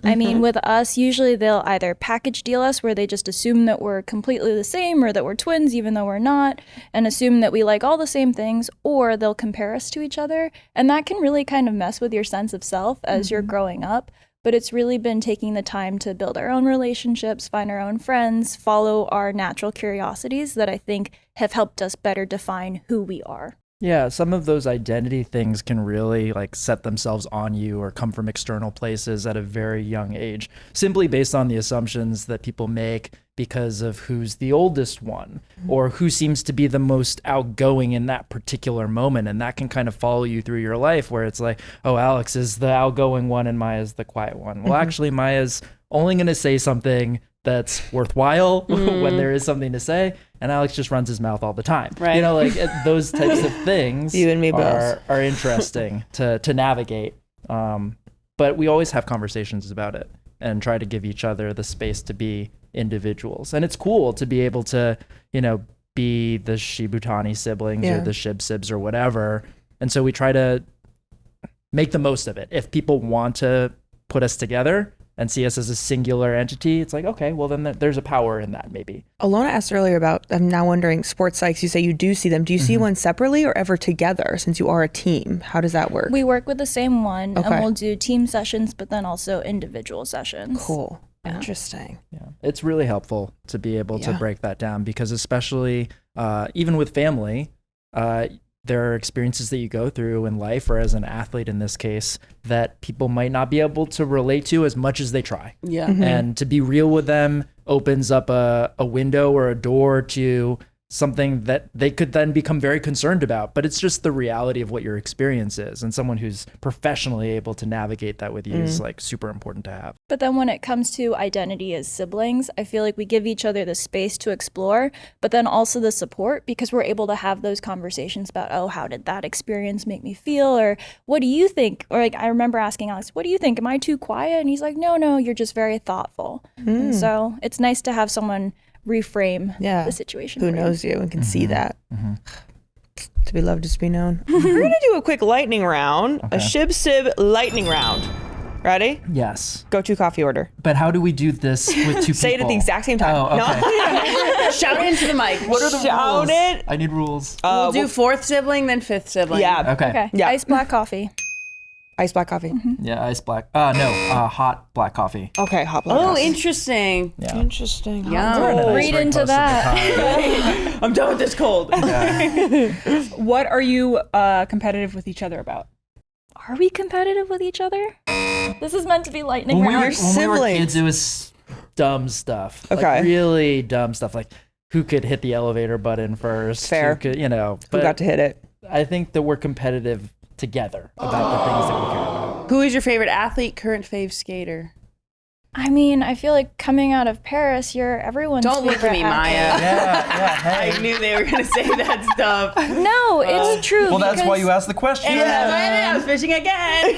I mean, with us, usually they'll either package deal us where they just assume that we're completely the same or that we're twins even though we're not, and assume that we like all the same things, or they'll compare us to each other. And that can really kind of mess with your sense of self as you're growing up. But it's really been taking the time to build our own relationships, find our own friends, follow our natural curiosities that I think have helped us better define who we are. Yeah, some of those identity things can really like set themselves on you or come from external places at a very young age, simply based on the assumptions that people make because of who's the oldest one or who seems to be the most outgoing in that particular moment. And that can kind of follow you through your life where it's like, oh, Alex is the outgoing one and Maya's the quiet one. Well, actually, Maya's only going to say something that's worthwhile when there is something to say, and Alex just runs his mouth all the time. Right. Like those types of things You and me both. are interesting to navigate. But we always have conversations about it and try to give each other the space to be individuals. And it's cool to be able to, be the Shibutani siblings or the Shib Sibs or whatever. And so we try to make the most of it. If people want to put us together and see us as a singular entity, it's like, okay, well then there's a power in that maybe. Alona asked earlier about, I'm now wondering, sports psychs, you say you do see them. Do you see one separately or ever together since you are a team? How does that work? We work with the same one, Okay. and we'll do team sessions, but then also individual sessions. Cool. Interesting. Yeah, it's really helpful to be able to Yeah. break that down because especially even with family, there are experiences that you go through in life or as an athlete in this case that people might not be able to relate to as much as they try. Yeah. And to be real with them opens up a window or a door to something that they could then become very concerned about. But it's just the reality of what your experience is. And someone who's professionally able to navigate that with you is like super important to have. But then when it comes to identity as siblings, I feel like we give each other the space to explore, but then also the support because we're able to have those conversations about, oh, how did that experience make me feel? Or what do you think? Or like I remember asking Alex, what do you think? Am I too quiet? And he's like, no, you're just very thoughtful. And so it's nice to have someone reframe the situation. Who for you. knows you and can see that. To be loved is to be known. We're going to do a quick lightning round, a Shib Sib lightning round. Ready? Yes. Go to coffee order. But how do we do this with two Say it at the people? exact same time. Oh, okay. Shout it into the mic. What are the Shout rules? it. I need rules. We'll do fourth sibling, then fifth sibling. Yeah. Okay. Yeah. Ice black coffee. Ice black coffee. Yeah, ice black. Hot black coffee. Okay, hot black Oh, coffee. interesting. Yeah. Interesting. Yum. Read into that. I'm done with this cold. What are you competitive with each other about? Are we competitive with each other? This is meant to be lightning When we round. were siblings. kids, it was dumb stuff. Okay. Like really dumb stuff. Like who could hit the elevator button first? Fair. Who could, Who But got to hit it? I think that we're competitive together about the things that we care about. Who is your favorite athlete, current fave skater? I mean, I feel like coming out of Paris, you're everyone's Don't look at favorite me, athlete. Maya. Yeah, hey. I knew they were going to say that stuff. No, it's true. Well, that's why because you asked the question. I was fishing again.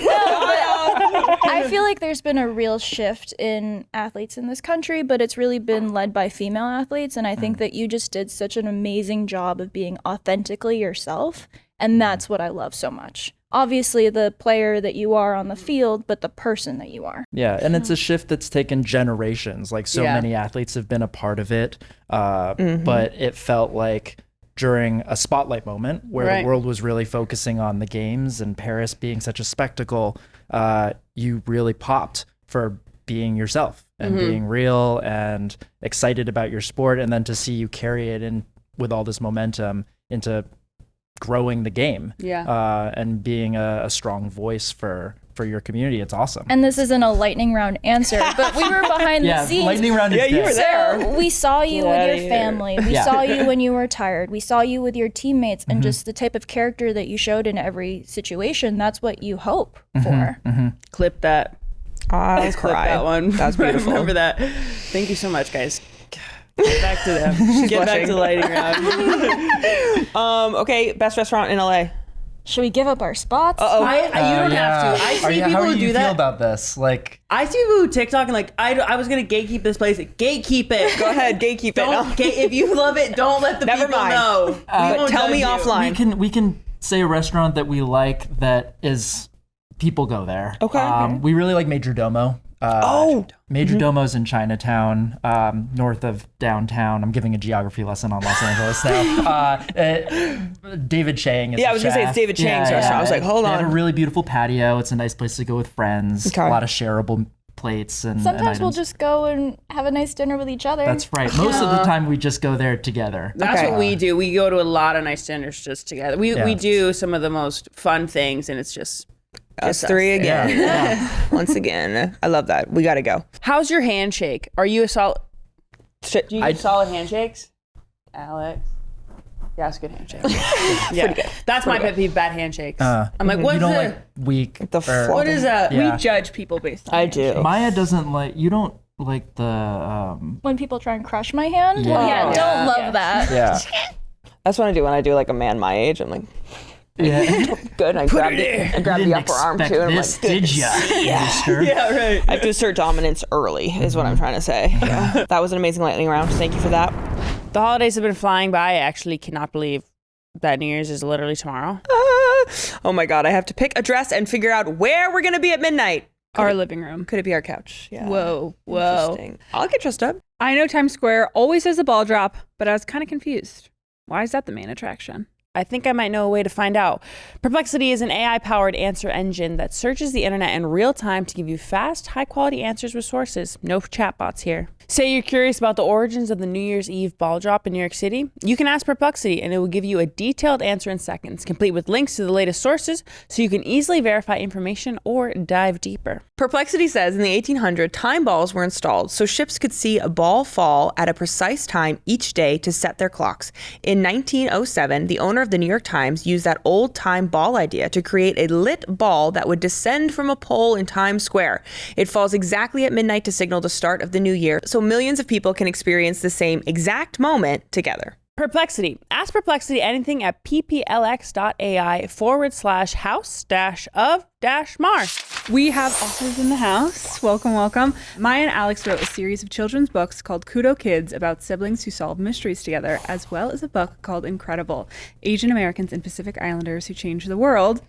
I feel like there's been a real shift in athletes in this country, but it's really been led by female athletes. And I think that you just did such an amazing job of being authentically yourself. And that's what I love so much. Obviously, the player that you are on the field, but the person that you are. Yeah, and it's a shift that's taken generations. Like so Yeah. many athletes have been a part of it, but it felt like during a spotlight moment where Right. the world was really focusing on the games and Paris being such a spectacle, you really popped for being yourself and being real and excited about your sport, and then to see you carry it in with all this momentum into growing the game and being a strong voice for your community. It's awesome. And this isn't a lightning round answer, but we were behind the scenes. Lightning round is you were there. So we saw you with your family. We saw you when you were tired. We saw you with your teammates, and just the type of character that you showed in every situation. That's what you hope for. Clip that. I'll Clip cry. that one. That's beautiful. Remember that. Thank you so much, guys. Get back to them. Get back to the lighting round. Okay, best restaurant in LA. Should we give up our spots? You don't have to. I see people how who do you do feel that. about this? Like, I see people who TikTok and like, I was gonna gatekeep this place. Gatekeep it. Go ahead, gatekeep Don't it. if you love it, don't let the Never people mind. know. We won't Tell me judge you. offline. we can say a restaurant that we like that is people go there. Okay. We really like Major Domo. Major Domo's in Chinatown, north of downtown. I'm giving a geography lesson on Los Angeles now. David Chang is Yeah, I was gonna say it's David Chang's restaurant. I was like, hold They on. have a really beautiful patio. It's a nice place to go with friends. Okay. A lot of shareable plates and Sometimes we'll items. just go and have a nice dinner with each other. That's right. Most of the time we just go there together. That's Okay. what we do. We go to a lot of nice dinners just together. We do some of the most fun things, and it's just Us three again. Yeah. Once again. I love that. We got to go. How's your handshake? Are you a solid? Shit. Do you do solid handshakes, Alex? Yeah, it's a good handshake. Yeah, that's my pet peeve: bad handshakes. I'm like, you what's don't the? like weak. The or- fuck? What is that? Yeah. We judge people based on I do. Maya doesn't like. You don't like the. When people try and crush my hand? Yeah. Don't love that. Yeah. That's what I do when I do like a man my age. I'm like, Yeah. good. And I grab the upper arm too. And I'm like, good. Did ya? Mister? Yeah, right. I have to assert dominance early, is what I'm trying to say. Yeah. That was an amazing lightning round. Thank you for that. The holidays have been flying by. I actually cannot believe that New Year's is literally tomorrow. Oh my God. I have to pick a dress and figure out where we're going to be at midnight. our living room. Could it be our couch? Yeah. Whoa. Interesting. I'll get dressed up. I know Times Square always has a ball drop, but I was kind of confused. Why is that the main attraction? I think I might know a way to find out. Perplexity is an AI-powered answer engine that searches the internet in real time to give you fast, high-quality answers with sources. No chatbots here. Say you're curious about the origins of the New Year's Eve ball drop in New York City? You can ask Perplexity, and it will give you a detailed answer in seconds, complete with links to the latest sources, so you can easily verify information or dive deeper. Perplexity says in the 1800s, time balls were installed so ships could see a ball fall at a precise time each day to set their clocks. In 1907, the owner of the New York Times used that old time ball idea to create a lit ball that would descend from a pole in Times Square. It falls exactly at midnight to signal the start of the new year, so millions of people can experience the same exact moment together. Perplexity. Ask Perplexity anything at pplx.ai/house-of-Maher. We have authors in the house. Welcome, welcome. Maya and Alex wrote a series of children's books called Kudo Kids about siblings who solve mysteries together, as well as a book called Incredible, Asian Americans and Pacific Islanders Who Changed the World.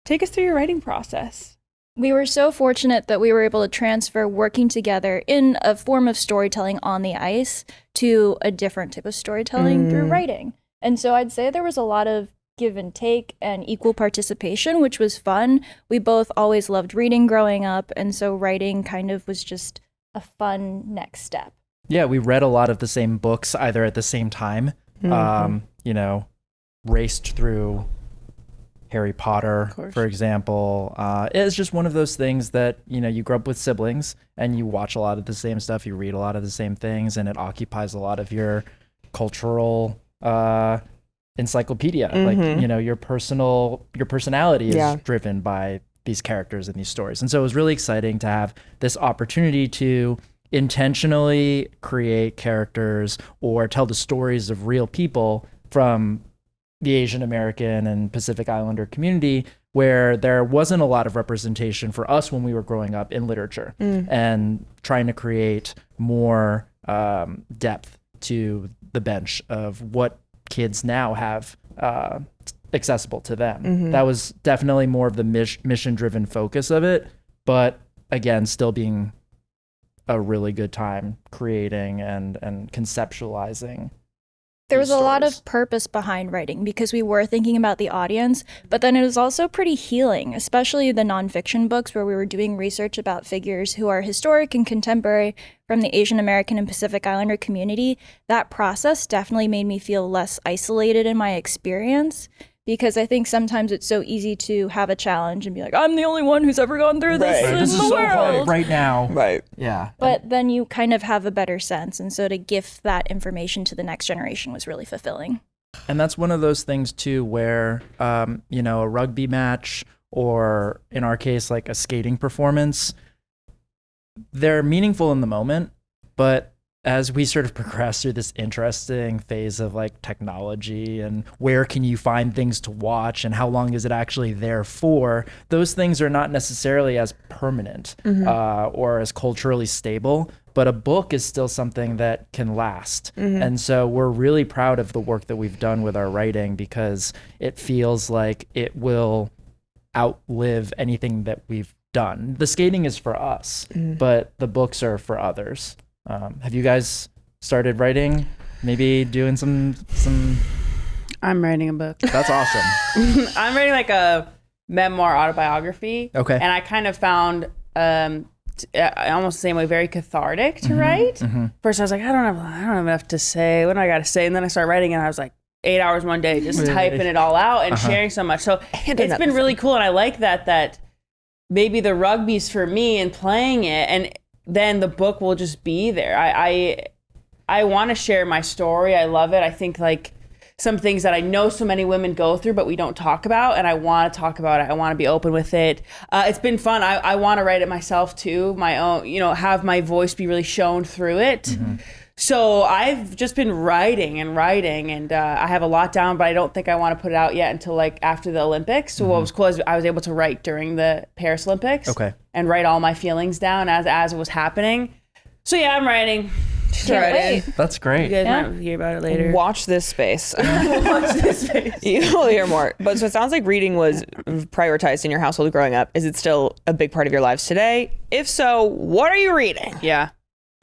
Take us through your writing process. We were so fortunate that we were able to transfer working together in a form of storytelling on the ice to a different type of storytelling through writing. And so I'd say there was a lot of give and take and equal participation, which was fun. We both always loved reading growing up, and so writing kind of was just a fun next step. Yeah, we read a lot of the same books either at the same time. Raced through Harry Potter, for example. It's just one of those things that, you grow up with siblings and you watch a lot of the same stuff, you read a lot of the same things, and it occupies a lot of your cultural encyclopedia. Like, your personality is driven by these characters and these stories. And so it was really exciting to have this opportunity to intentionally create characters or tell the stories of real people from the Asian American and Pacific Islander community, where there wasn't a lot of representation for us when we were growing up in literature, and trying to create more depth to the bench of what kids now have accessible to them. That was definitely more of the mission-driven focus of it, but again, still being a really good time creating and conceptualizing There was these a lot stories. of purpose behind writing because we were thinking about the audience, but then it was also pretty healing, especially the nonfiction books where we were doing research about figures who are historic and contemporary from the Asian American and Pacific Islander community. That process definitely made me feel less isolated in my experience, because I think sometimes it's so easy to have a challenge and be like, I'm the only one who's ever gone through this in This is the so hard world. right now. Right. Yeah. But then you kind of have a better sense. And so to gift that information to the next generation was really fulfilling. And that's one of those things too, where, you know, a rugby match, or in our case, like a skating performance, they're meaningful in the moment, but as we sort of progress through this interesting phase of like technology and where can you find things to watch and how long is it actually there for, those things are not necessarily as permanent or as culturally stable, but a book is still something that can last. And so we're really proud of the work that we've done with our writing, because it feels like it will outlive anything that we've done. The skating is for us, but the books are for others. Have you guys started writing? Maybe doing some? I'm writing a book. That's awesome. I'm writing like a memoir autobiography. Okay. And I kind of found almost the same way, very cathartic to write. First I was like, I don't have enough to say. What do I got to say? And then I started writing, and I was like 8 hours one day just typing it all out and sharing so much. So it's been really cool, and I like that maybe the rugby's for me and playing it, and then the book will just be there. I want to share my story. I love it. I think like some things that I know so many women go through, but we don't talk about, and I want to talk about it. I want to be open with it. It's been fun. I want to write it myself too, my own, you know, have my voice be really shown through it. So I've just been writing, and I have a lot down, but I don't think I want to put it out yet until like after the Olympics. So what was cool is I was able to write during the Paris Olympics. Okay. And write all my feelings down as it was happening. So yeah, I'm writing. Can't wait. That's You great. guys might hear about it later. Watch this space. Watch this space. You'll hear more. But so it sounds like reading was prioritized in your household growing up. Is it still a big part of your lives today? If so, what are you reading? Yeah.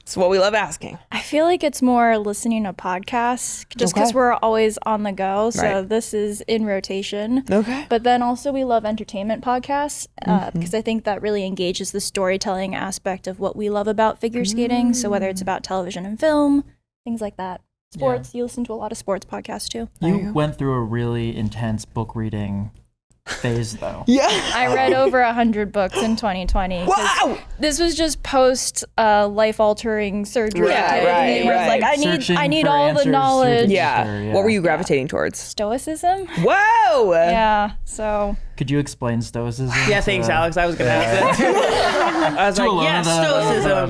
It's what we love asking. I feel like it's more listening to podcasts just because Okay. we're always on the go. So Right. this is in rotation. Okay. But then also we love entertainment podcasts because I think that really engages the storytelling aspect of what we love about figure skating. So whether it's about television and film, things like that. Sports, you listen to a lot of sports podcasts too. You went through a really intense book reading phase, though. Yeah. I read over 100 books in 2020. 'cause Wow. This was just post life-altering surgery. Yeah, kind of right, thing, where it's right. like Searching I need for all answers the through knowledge. the- Yeah. Sure, What were you gravitating towards? Stoicism. Whoa. Yeah. So Could you explain stoicism? Yeah, thanks, to- Alex. I was going to ask that too. I was To a like, lot yeah, of the-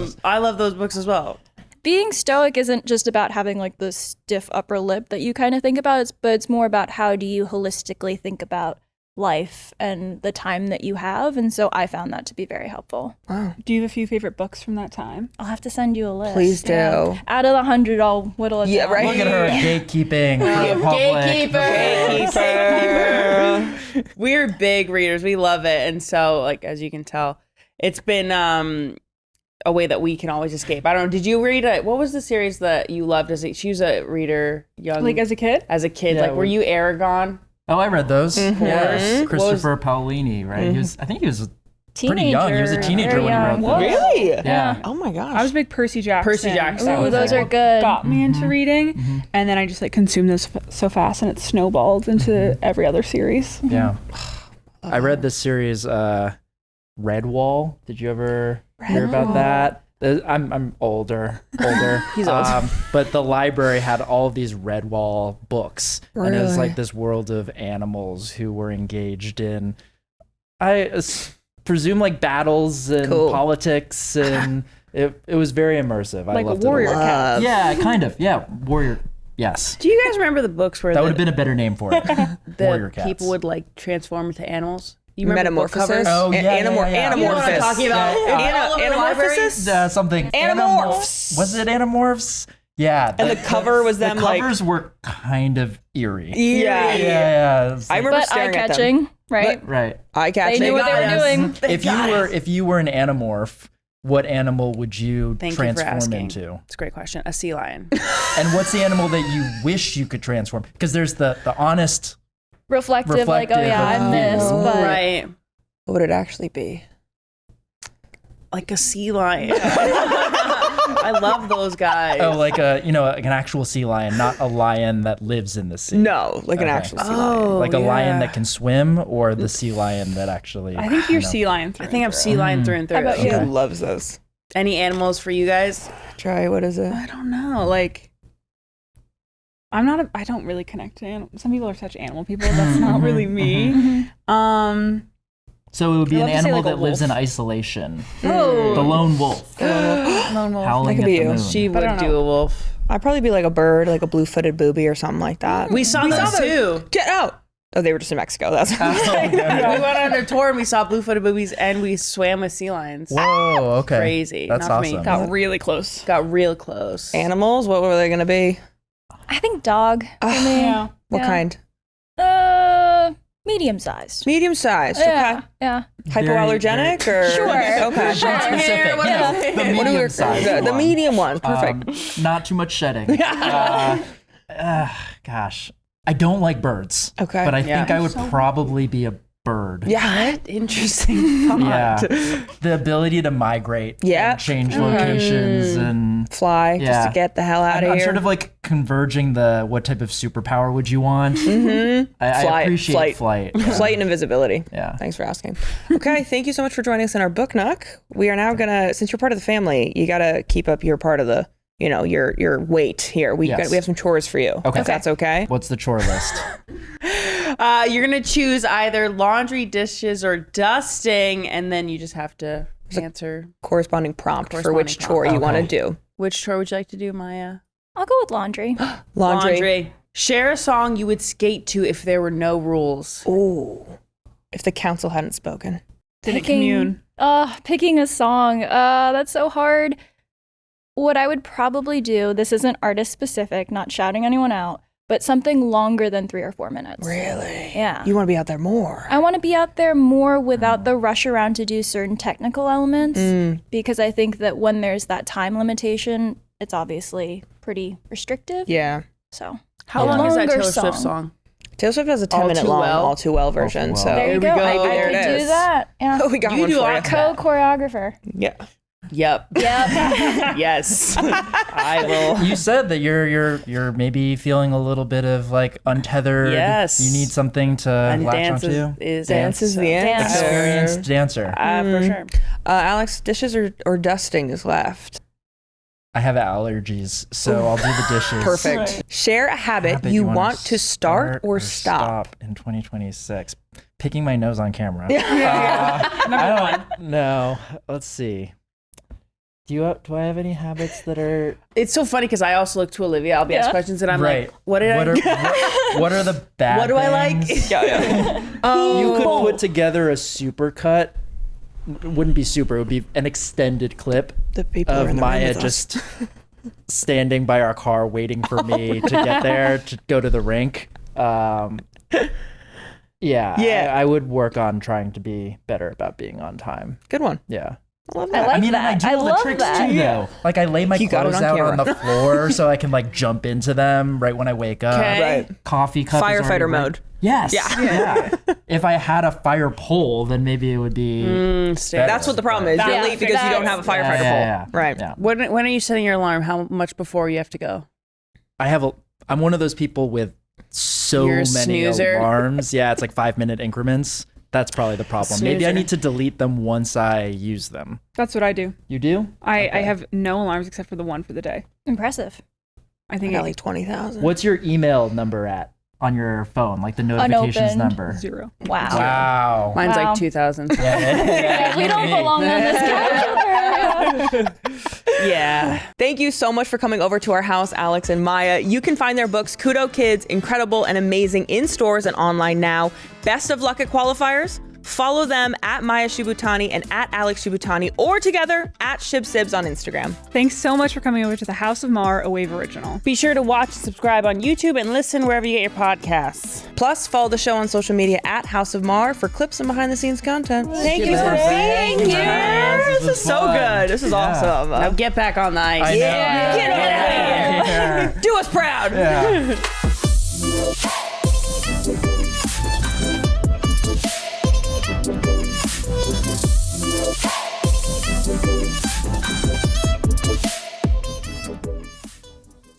Stoicism. I love those books as well. being stoic isn't just about having like the stiff upper lip that you kind of think about, but it's more about how do you holistically think about life and the time that you have. And so I found that to be very helpful. Do you have a few favorite books from that time? I'll have to send you a list. Please do. Out of the 100, I'll whittle it Yeah, down. right. Look at her gatekeeping for the public. Gatekeeper. We're big readers. We love it. And so, like, as you can tell, it's been a way that we can always escape. I don't know. Did you read what was the series that you loved she was a reader young Like as a kid? as a kid? Yeah, Like, were you Eragon? Oh, I read those. Yes. What Christopher Paolini, right? I think he was Teenager, pretty young. He was a teenager very when he wrote young. those. Really? Yeah. Oh my gosh. I was a big Percy Jacques. Percy fan. Jacques. That Ooh, was those like are what good. got me into reading, and then I just like consumed this so fast, and it snowballed into every other series. Yeah. I read this series, Redwall. Did you ever hear about that? I'm older. He's old. But the library had all of these Redwall books, and it was like this world of animals who were engaged in, presume like battles and Cool. politics, and it was very immersive. I Like a loved warrior it a lot. cat. Yeah, kind of. Yeah, warrior. Yes, Do you guys remember the books where that would have been a better name for it. Warrior the cats. people would like transform into animals? You remember the book Metamorphosis? covers? Oh, yeah, yeah, yeah. You know what I'm talking about? Anamorphosis? Something. Animorphs. Was it Animorphs? Yeah. And the cover was them, the like- covers were kind of eerie. Yeah. Yeah. It was I like- remember But staring at them. eye-catching, right? right. Eye catching. They knew what they were doing. If you were an Animorph, what animal would you Thank you for transform asking. into? It's a great question. A sea lion. And what's the animal that you wish you could transform? Because there's the honest. Reflective, like, oh Reflective yeah, I'm this, of you. but Right. What would it actually be? Like a sea lion. I love those guys. Oh, like an actual sea lion, not a lion that lives in the sea. No, like an Okay. actual sea lion. Oh, Like a lion yeah. that can swim, or the sea lion that actually. I think you're you know. sea lion. I think I'm sea lion through and through. How about you? He loves those. Any animals for you guys? Try, what is it? I don't know. Like, I don't really connect to animals. Some people are such animal people. That's not really me. So it would be I'd an love to say, animal like, a that lives in wolf. isolation. Oh. The lone wolf. Lone wolf. Howling That at could be the you. moon. She But I would don't do know. a wolf. I'd probably be like a bird, like a blue-footed booby or something like that. We saw those too. Get out! Oh, they were just in Mexico. That's what I'm Oh, saying. okay. We went on a tour and we saw blue-footed boobies and we swam with sea lions. Whoa, okay. Crazy. That's Not for me. awesome. Got really close. Got real close. Animals, what were they going to be? I think dog for me. Yeah. What Yeah. kind? Medium sized. Medium-sized. Yeah, Okay. yeah. Hypoallergenic or? Sure. Okay. Sure. Specific, What yeah. else? The What are we- medium size. the medium ones. Perfect. Not too much shedding. Gosh, I don't like birds. Okay. But I Yeah. think I would probably be a bird. Yeah. Interesting thought. Yeah. The ability to migrate. Yeah. And change locations and. Fly just Yeah. to get the hell out of I'm here. sort of like converging the what type of superpower would you want? Mm-hmm. I Flight, appreciate flight. Yeah. Flight and invisibility. Yeah. Thanks for asking. Okay, thank you so much for joining us in our book nook. We are now gonna, since you're part of the family, you gotta keep up your part of the, your weight here. We Yes. we have some chores for you. Okay. If that's okay. What's the chore list? You're going to choose either laundry, dishes, or dusting, and then you just have to answer. Corresponding prompt for Corresponding which chore you want to Okay. do. Which chore would you like to do, Maya? I'll go with laundry. Laundry. Share a song you would skate to if there were no rules. Ooh. If the council hadn't spoken. Didn't commune. Picking a song. That's so hard. What I would probably do, this isn't artist specific, not shouting anyone out, but something longer than 3 or 4 minutes. Really? Yeah. You want to be out there more. I want to be out there more without the rush around to do certain technical elements because I think that when there's that time limitation, it's obviously pretty restrictive. Yeah. So How long is that longer Taylor Swift song? Taylor Swift has a All 10-minute Too long, Well. All Too Well version. Well. So there you we go. go. I There it could is. do that. Yeah. we got You one do for a you. Co-choreographer. Yeah. Yep. Yep. Yes. I will. You said that you're maybe feeling a little bit of like untethered. Yes. You need something to And latch dance onto. is Dance is the Dance. answer. Experienced dancer. For sure. Alex, dishes or dusting is left. I have allergies, so I'll do the dishes. Perfect. Share a habit you wanna want to start or stop. in 2026. Picking my nose on camera. Number I don't know. Let's see. Do I have any habits that are It's so funny because I also look to Olivia. I'll be asked questions and I'm right? like, what did I What are the bad? What do I like? things? Yeah. You could put together a super cut. It wouldn't be super. It would be an extended clip The people are of in the room Maya with us. just standing by our car waiting for me to get there to go to the rink. Yeah. I would work on trying to be better about being on time. Good one. Yeah. I love I that. like I mean, that. I do I all the love tricks that. too, though. Like I lay my You got it clothes on out on camera. the floor so I can like jump into them right when I wake up. Okay. Right. Coffee cup. is already Firefighter ready. mode. Yes. Yeah. If I had a fire pole, then maybe it would be. That's what the problem is. You're Yeah, late because you don't have a firefighter Yeah. pole. Right. Yeah. When are you setting your alarm? How much before you have to go? I'm one of those people with so You're a many snoozer. alarms. Yeah, it's like 5-minute increments. That's probably the problem. Maybe I Snoozer. need to delete them once I use them. That's what I do. You do? I have no alarms except for the one for the day. Impressive. I I think got like 20,000. What's your email number on your phone? Like the notifications Unopened. number? 0. Wow. Wow. Mine's Wow. like 2,000. Yeah, We don't belong on this calendar. Yeah. Thank you so much for coming over to our house, Alex and Maya. You can find their books, Kudo Kids, incredible and amazing, in stores and online now. Best of luck at qualifiers. Follow them at Maia Shibutani and at Alex Shibutani, or together at ShibSibs on Instagram. Thanks so much for coming over to the House of Maher, a Wave original. Be sure to watch and subscribe on YouTube and listen wherever you get your podcasts. Plus, follow the show on social media at House of Maher for clips and behind-the-scenes content. Thank you for being here. This is so good. This is awesome. Now get back on the ice. Yeah. Get out of here. Do us proud. Yeah.